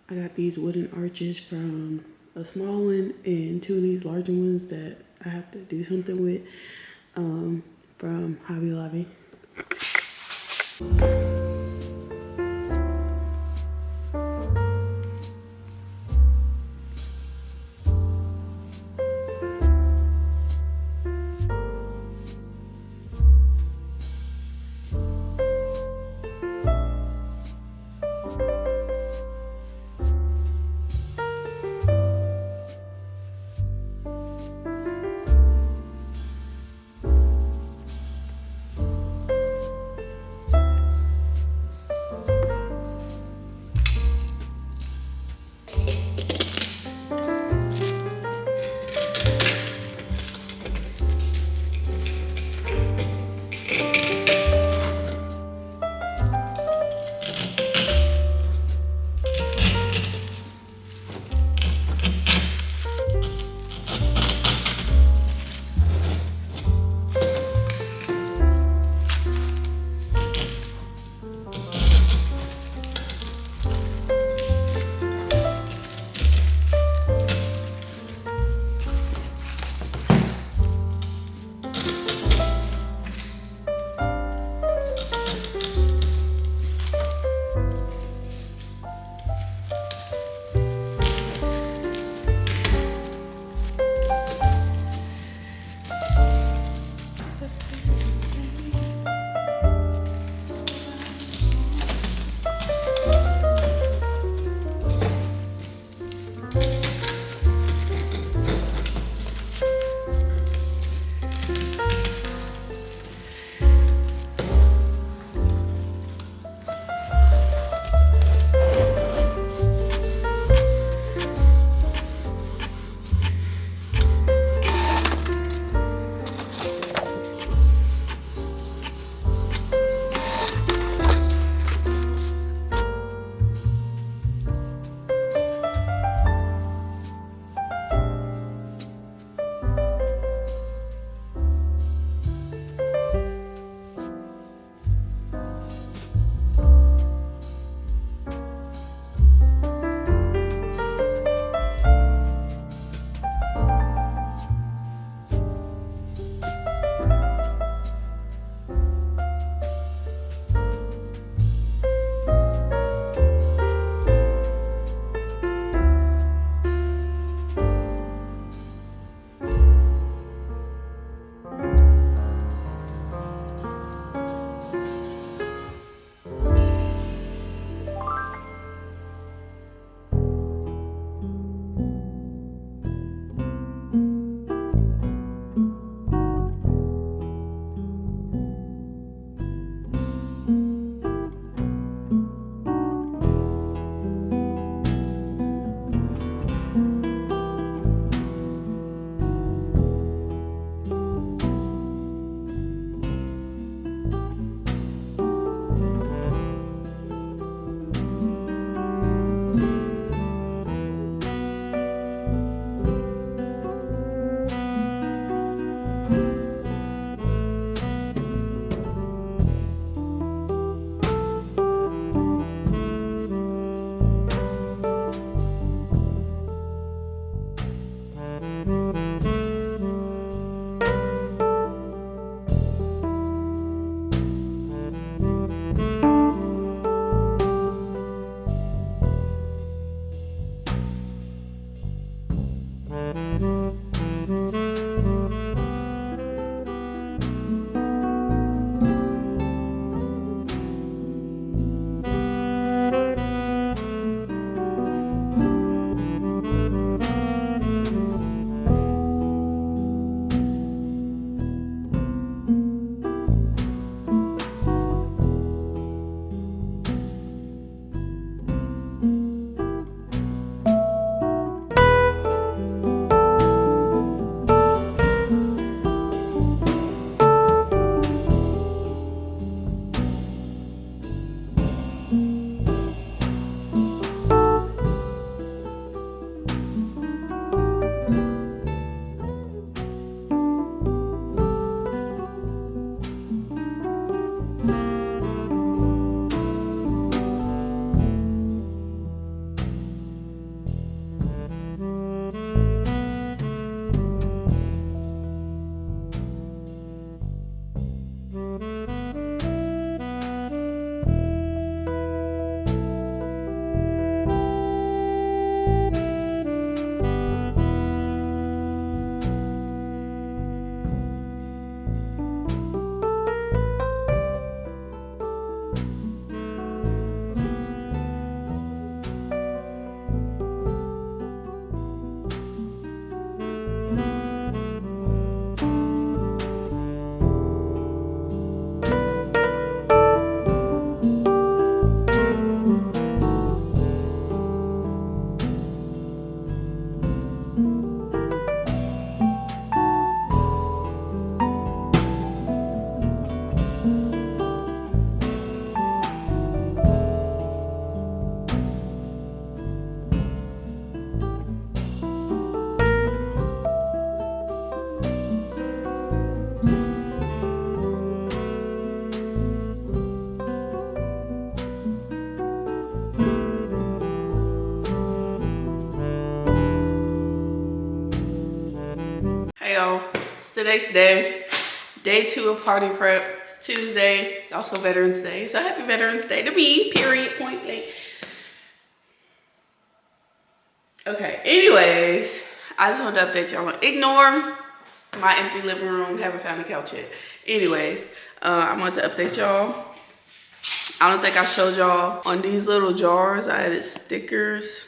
I got these wooden arches from a small one and 2 of these larger ones that I have to do something with from Hobby Lobby. Today's day 2 of party prep. It's Tuesday. It's also Veterans Day. So happy Veterans Day to me, period, point blank. Okay, anyways, I just wanted to update y'all on ignore my empty living room. Haven't found a couch yet. Anyways, I wanted to update y'all. I don't think I showed y'all on these little jars. I added stickers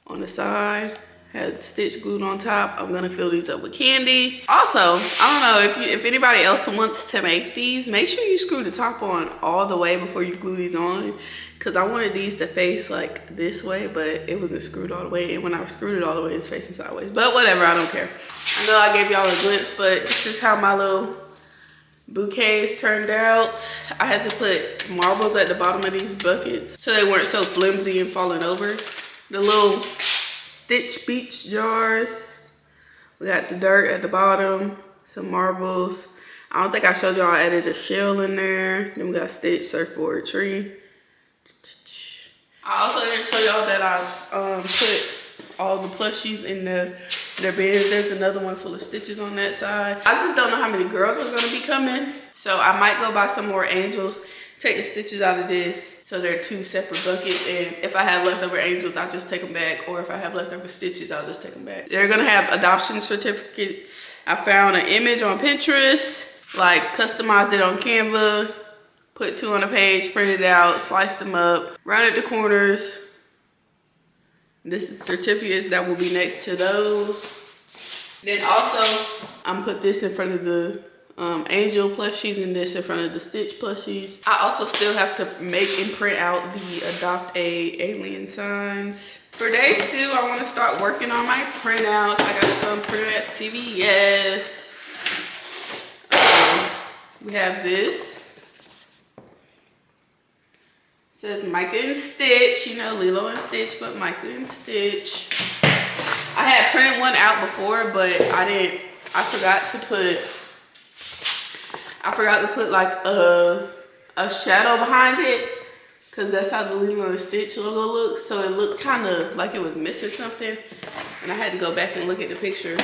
on the side. Had stitch glued on top. I'm gonna fill these up with candy. Also, I don't know if anybody else wants to make these, make sure you screw the top on all the way before you glue these on. Cause I wanted these to face like this way, but it wasn't screwed all the way. And when I screwed it all the way, it's facing sideways. But whatever, I don't care. I know I gave y'all a glimpse, but this is how my little bouquets turned out. I had to put marbles at the bottom of these buckets so they weren't so flimsy and falling over. The little Stitch Beach jars. We got the dirt at the bottom, some marbles. I don't think I showed y'all I added a shell in there. Then we got Stitch, surfboard, tree. I also didn't show y'all that I put all the plushies in their bed. There's another one full of stitches on that side. I just don't know how many girls are gonna be coming. So I might go buy some more angels, take the stitches out of this. So they're 2 separate buckets, and if I have leftover angels, I'll just take them back, or if I have leftover stitches, I'll just take them back. They're gonna have adoption certificates. I found an image on Pinterest, like customized it on Canva, put 2 on a page, printed it out, sliced them up, rounded the corners. This is certificates that will be next to those. Then also, I'm put this in front of the angel plushies and this in front of the stitch plushies. I also still have to make and print out the adopt a alien signs. For day 2, I want to start working on my printouts. I got some printed at CVS. We have this. It says Micah and Stitch, you know, Lilo and Stitch, but Micah and Stitch. I had printed one out before, but I forgot to put like a shadow behind it, because that's how the Lilo and Stitch logo looks. So it looked kind of like it was missing something, and I had to go back and look at the picture,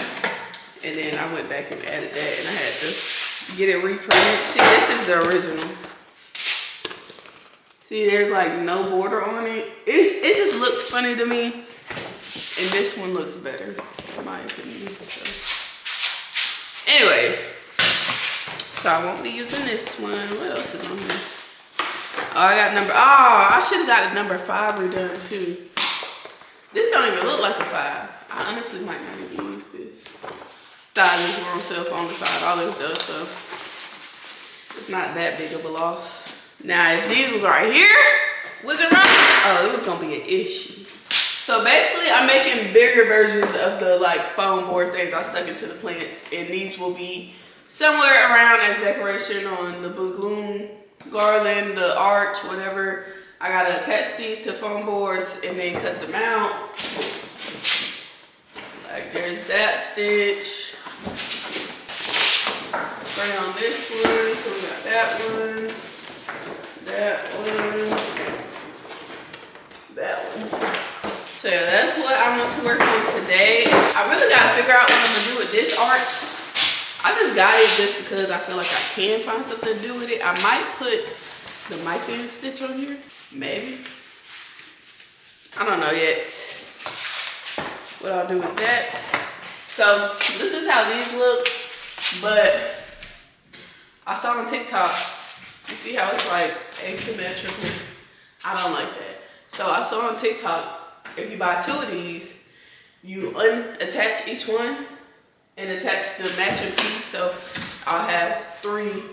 and then I went back and added that, and I had to get it reprinted. See, this is the original. See, there's like no border on it. It just looks funny to me, and this one looks better, in my opinion. So. Anyways. So I won't be using this one. What else is on here? Oh, I got I should have got a number 5 redone too. This don't even look like a 5. I honestly might not even use this. Sizes were on sale for only $5 though, so it's not that big of a loss. Now, if these was right here, wasn't right, oh, it was gonna be an issue. So basically, I'm making bigger versions of the like foam board things I stuck into the plants, and these will be somewhere around as decoration on the balloon garland, the arch, whatever. I gotta attach these to foam boards and then cut them out. Like there's that stitch. Bring on this one, so we got that one, that one, that one. So yeah, that's what I want to work on today. I really gotta figure out what I'm gonna do with this arch. I just got it just because I feel like I can find something to do with it. I might put the Micah and Stitch on here, maybe. I don't know yet what I'll do with that. So this is how these look, but I saw on TikTok, you see how it's like asymmetrical? I don't like that. So I saw on TikTok, if you buy 2 of these, you unattach each one and attach the matching piece, so I'll have 3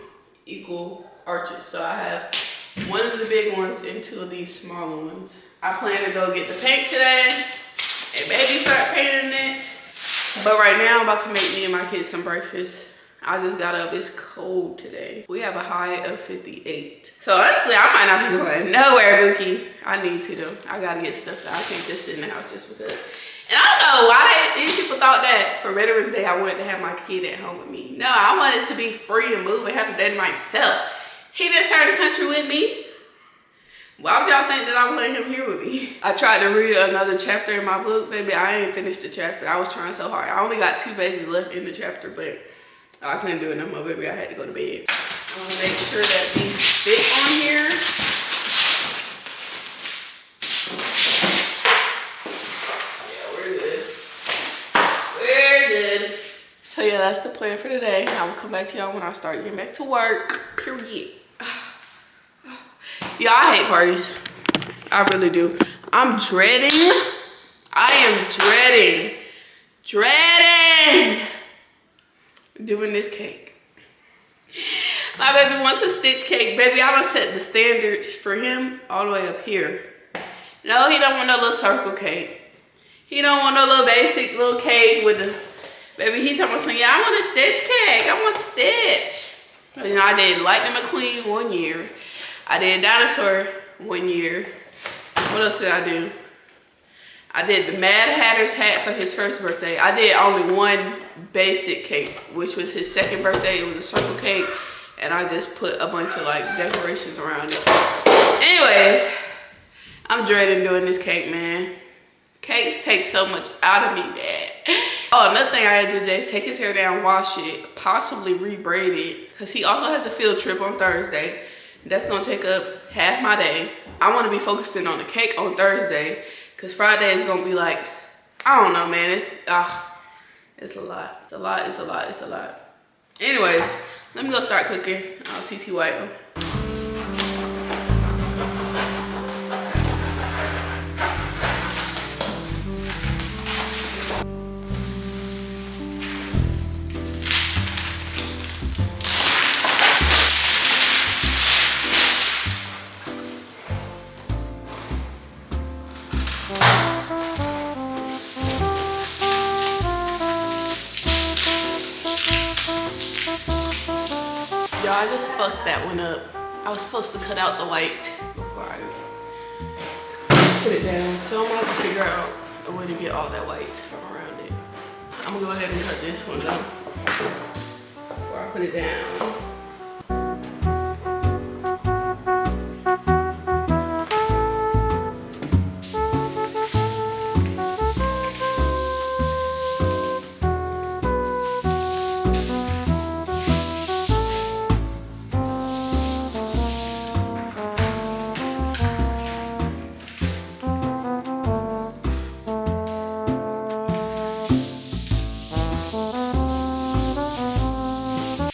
equal arches. So I have 1 of the big ones and 2 of these smaller ones. I plan to go get the paint today and maybe start painting it. But right now, I'm about to make me and my kids some breakfast. I just got up, it's cold today. We have a high of 58. So honestly, I might not be going nowhere, Bookie. I need to though. I gotta get stuff done. I can't just sit in the house just because. And I don't know why these people thought that for Veterans Day I wanted to have my kid at home with me. No, I wanted to be free and move and have the day to myself. He didn't serve the country with me. Why would y'all think that I wanted him here with me? I tried to read another chapter in my book, baby. I ain't finished the chapter. I was trying so hard. I only got 2 pages left in the chapter, but I couldn't do it no more, baby. I had to go to bed. I'm gonna make sure that these fit on here. Yeah, we're good. We're good. So yeah, that's the plan for today. I will come back to y'all when I start getting back to work. Period. Yeah, I hate parties. I really do. I'm dreading. I am dreading doing this cake. My baby wants a stitch cake. Baby, I done set the standard for him all the way up here. No, he don't want no little circle cake. He don't want no little basic little cake with the, baby, he talking about something, yeah, I want a stitch cake. I want stitch. You know, I did Lightning McQueen 1 year. I did Dinosaur 1 year. What else did I do? I did the Mad Hatter's hat for his 1st birthday. I did only 1 basic cake, which was his 2nd birthday. It was a circle cake, and I just put a bunch of like decorations around it. Anyways, I'm dreading doing this cake, man. Cakes take so much out of me, man. Oh, another thing I had to do today, take his hair down, wash it, possibly re-braid it, because he also has a field trip on Thursday. That's gonna take up half my day. I wanna be focusing on the cake on Thursday, because Friday is gonna be like, I don't know, man, it's a lot. It's a lot, it's a lot, it's a lot. Anyways, let me go start cooking. I'll TTY. Y'all, I just fucked that one up. I was supposed to cut out the white before I put it down. So I'm gonna have to figure out a way to get all that white from around it. I'm gonna go ahead and cut this one though before I put it down.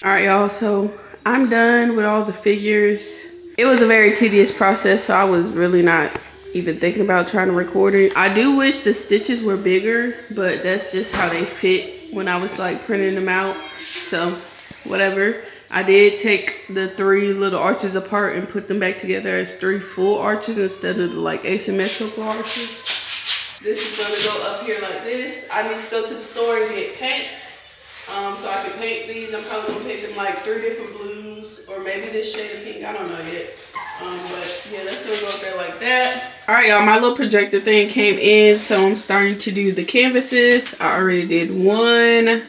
All right, y'all, so I'm done with all the figures. It was a very tedious process, so I was really not even thinking about trying to record it. I do wish the stitches were bigger, but that's just how they fit when I was like printing them out. So whatever. I did take the 3 little arches apart and put them back together as 3 full arches instead of the like asymmetrical arches. This is gonna go up here like this. I need to go to the store and get paint. So I can paint these. I'm probably gonna paint them like 3 different blues or maybe this shade of pink. I don't know yet. But yeah, that's gonna go up there like that. All right, y'all, my little projector thing came in, so I'm starting to do the canvases. I already did 1.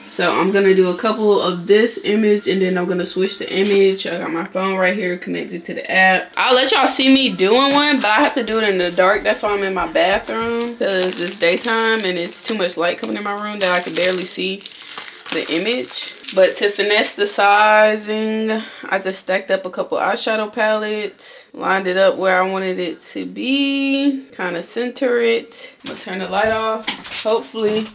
So I'm gonna do a couple of this image and then I'm gonna switch the image. I got my phone right here connected to the app. I'll let y'all see me doing one, but I have to do it in the dark. That's why I'm in my bathroom, because it's daytime and it's too much light coming in my room that I can barely see the image. But to finesse the sizing, I just stacked up a couple eyeshadow palettes, lined it up where I wanted it to be, kind of center it. I'm gonna turn the light off. Hopefully,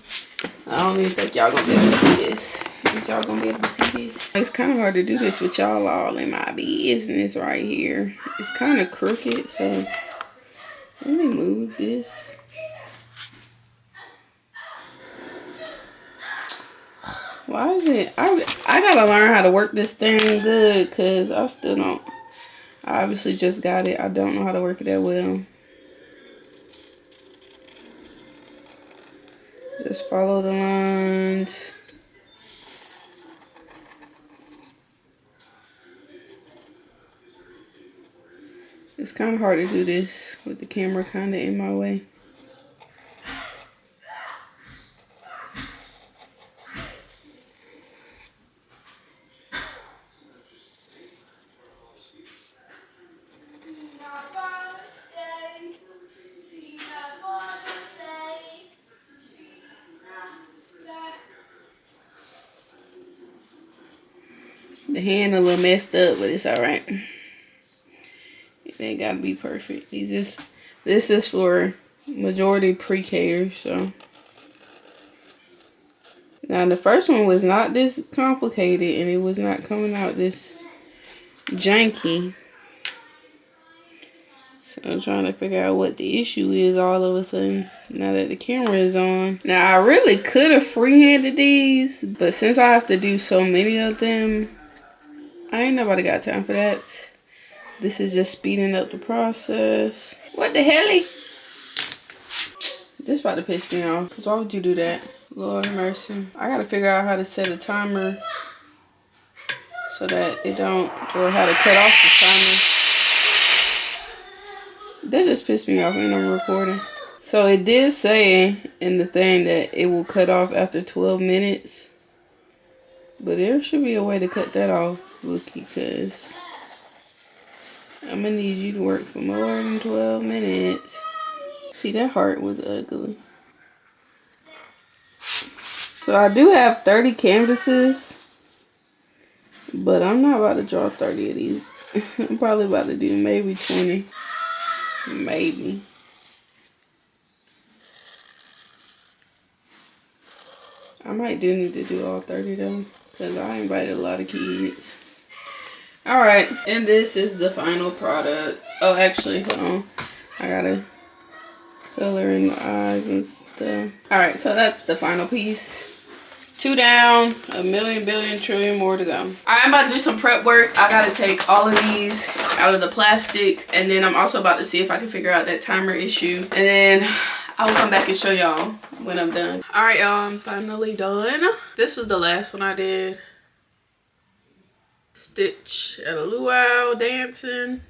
I don't even think y'all gonna be able to see this. Is y'all gonna be able to see this? It's kind of hard to do this with y'all all in my business right here. It's kind of crooked, so let me move this. Why is it? I gotta learn how to work this thing good, because I still don't. I obviously just got it. I don't know how to work it that well. Just follow the lines. It's kind of hard to do this with the camera kind of in my way. The hand a little messed up, but it's alright. It ain't gotta be perfect. This is for majority pre-Kers, so. Now the first one was not this complicated and it was not coming out this janky. So I'm trying to figure out what the issue is all of a sudden now that the camera is on. Now I really could have freehanded these, but since I have to do so many of them, I ain't nobody got time for that. This is just speeding up the process. What the hell? This about to piss me off, because why would you do that? Lord mercy. I gotta figure out how to set a timer so that it don't, or how to cut off the timer. That just pissed me off when I'm recording. So it did say in the thing that it will cut off after 12 minutes. But there should be a way to cut that off, Wookie, because I'm gonna need you to work for more than 12 minutes. See, that heart was ugly. So I do have 30 canvases, but I'm not about to draw 30 of these. I'm probably about to do maybe 20. Maybe. I might do need to do all 30 though, because I invited a lot of kids. Alright, and this is the final product. Oh, actually, hold on. I gotta color in the eyes and stuff. Alright, so that's the final piece. 2 down, a million, billion, trillion more to go. Alright, I'm about to do some prep work. I gotta take all of these out of the plastic. And then I'm also about to see if I can figure out that timer issue. And then I'll come back and show y'all when I'm done. Alright, y'all, I'm finally done. This was the last one I did. Stitch at a luau dancing.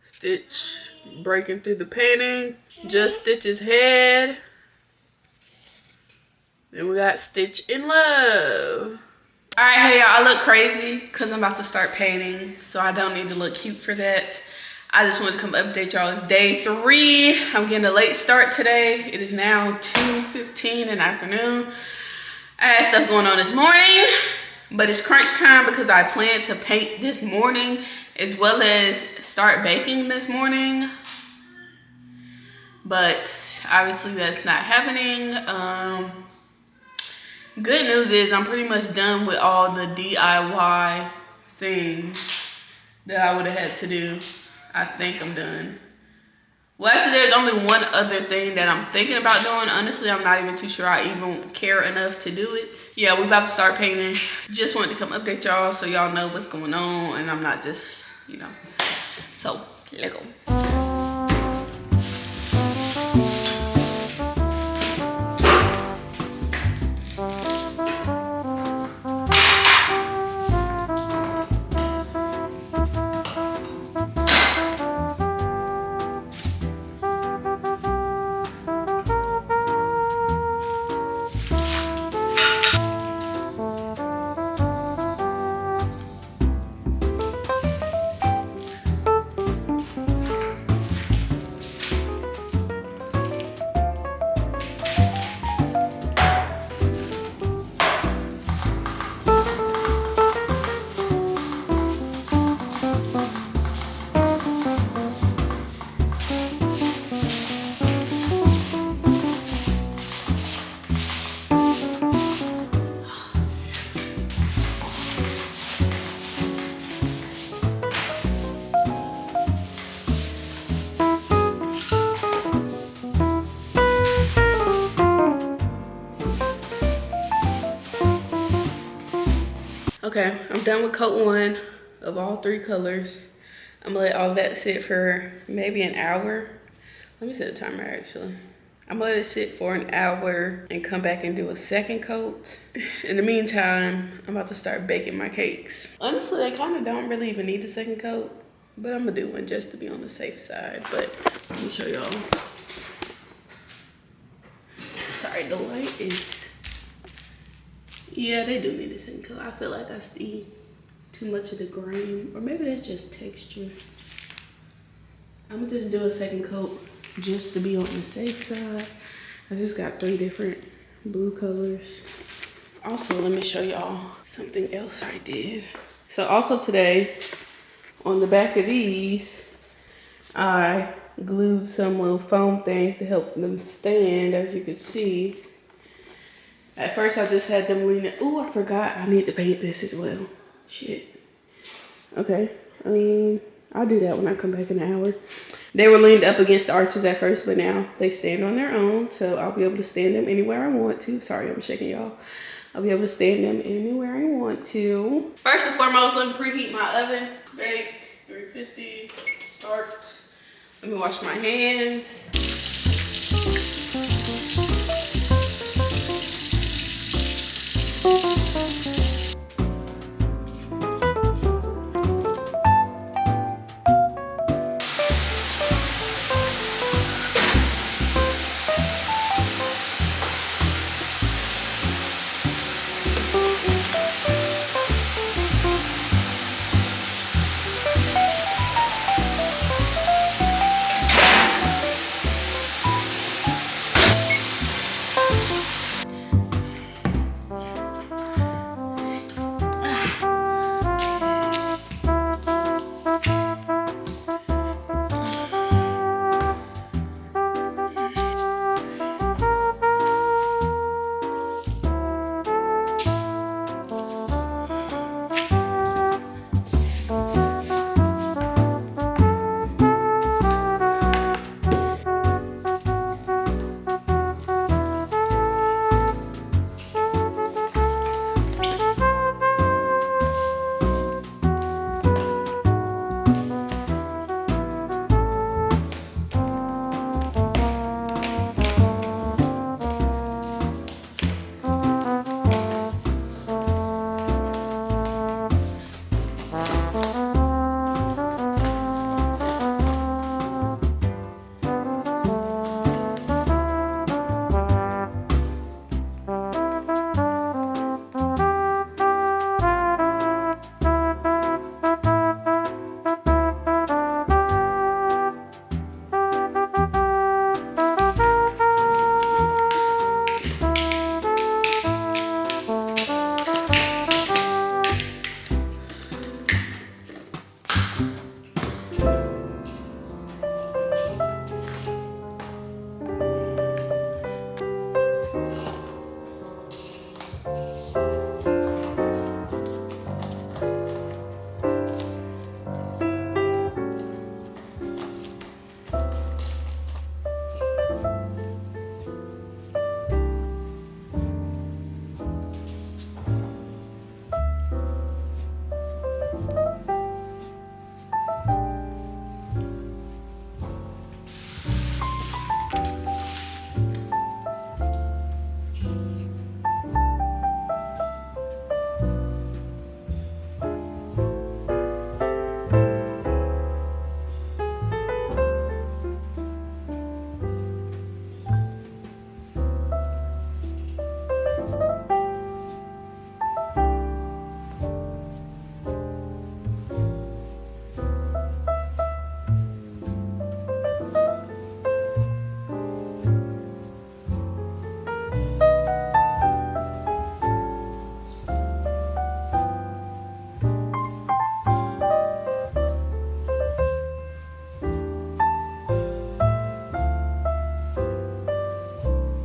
Stitch breaking through the painting. Just Stitch's head. Then we got Stitch in love. Alright, hey y'all, I look crazy because I'm about to start painting. So I don't need to look cute for that. I just wanted to come update y'all. It's day 3. I'm getting a late start today. It is now 2:15 in the afternoon. I had stuff going on this morning, but it's crunch time because I plan to paint this morning as well as start baking this morning. But obviously that's not happening. Good news is I'm pretty much done with all the DIY things that I would have had to do. I think I'm done. Well, actually, there's only one other thing that I'm thinking about doing. Honestly, I'm not even too sure I even care enough to do it. Yeah, we're about to start painting. Just wanted to come update y'all so y'all know what's going on and I'm not just, you know. So, let's go. Okay, I'm done with coat 1 of all 3 colors. I'm gonna let all that sit for maybe an hour. Let me set a timer actually. I'm gonna let it sit for an hour and come back and do a second coat. In the meantime, I'm about to start baking my cakes. Honestly, I kind of don't really even need the second coat, but I'm gonna do one just to be on the safe side. But let me show y'all. Sorry, the light is, yeah, they do need a second coat. I feel like I see too much of the grain, or maybe that's just texture. I'm gonna just do a second coat just to be on the safe side. I just got 3 different blue colors. Also, let me show y'all something else I did. So also today, on the back of these, I glued some little foam things to help them stand, as you can see. At first, I just had them leaning. Oh, I forgot I need to paint this as well. Shit. Okay. I'll do that when I come back in an hour. They were leaned up against the arches at first, but now they stand on their own, so I'll be able to stand them anywhere I want to. Sorry, I'm shaking y'all. I'll be able to stand them anywhere I want to. First and foremost, let me preheat my oven. Bake 350. Start. Let me wash my hands.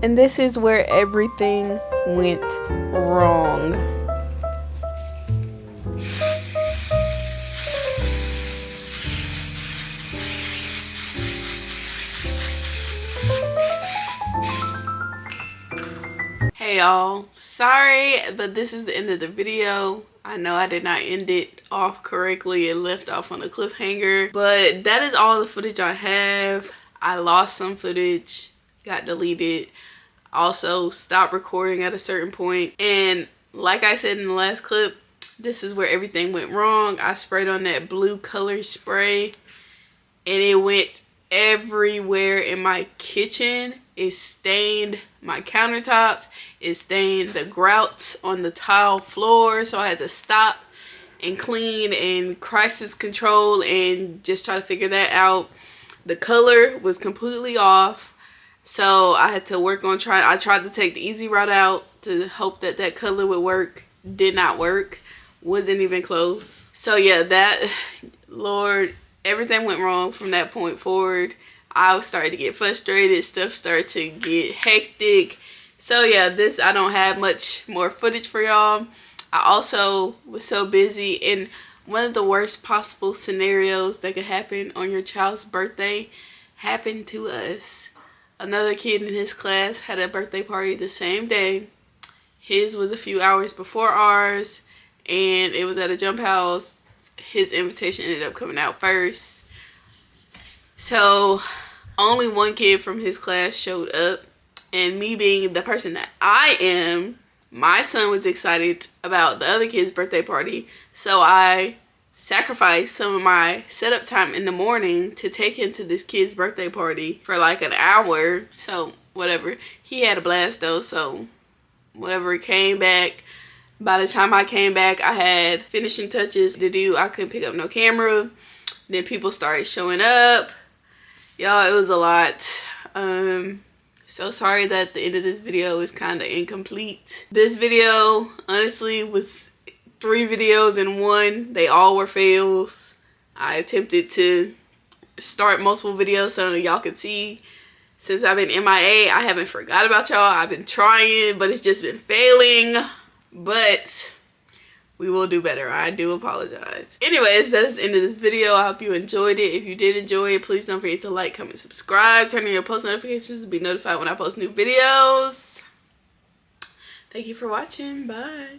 And this is where everything went wrong. Hey y'all, sorry, but this is the end of the video. I know I did not end it off correctly and left off on a cliffhanger, but that is all the footage I have. I lost some footage, got deleted. Also stopped recording at a certain point, and like I said in the last clip, this is where everything went wrong. I sprayed on that blue color spray and it went everywhere in my kitchen. It stained my countertops, it stained the grouts on the tile floor, so I had to stop and clean and crisis control and just try to figure that out. The color was completely off. So I had to work on I tried to take the easy route out to hope that that color would work. Did not work. Wasn't even close. So yeah, that, Lord, everything went wrong from that point forward. I started to get frustrated. Stuff started to get hectic. So yeah, this, I don't have much more footage for y'all. I also was so busy, and one of the worst possible scenarios that could happen on your child's birthday happened to us. Another kid in his class had a birthday party the same day. His was a few hours before ours, and it was at a jump house. His invitation ended up coming out first. So only one kid from his class showed up, and me being the person that I am, my son was excited about the other kid's birthday party. So I sacrificed some of my setup time in the morning to take him to this kid's birthday party for like an hour. So whatever, he had a blast though. So whatever, came back. By the time I came back, I had finishing touches to do. I couldn't pick up no camera. Then people started showing up. Y'all, it was a lot. So sorry that the end of this video is kind of incomplete. This video honestly was 3 videos in one. They all were fails. I attempted to start multiple videos so y'all could see. Since I've been MIA, I haven't forgot about y'all. I've been trying, but it's just been failing. But we will do better. I do apologize. Anyways, that's the end of this video. I hope you enjoyed it. If you did enjoy it, please don't forget to like, comment, subscribe. Turn on your post notifications to be notified when I post new videos. Thank you for watching. Bye.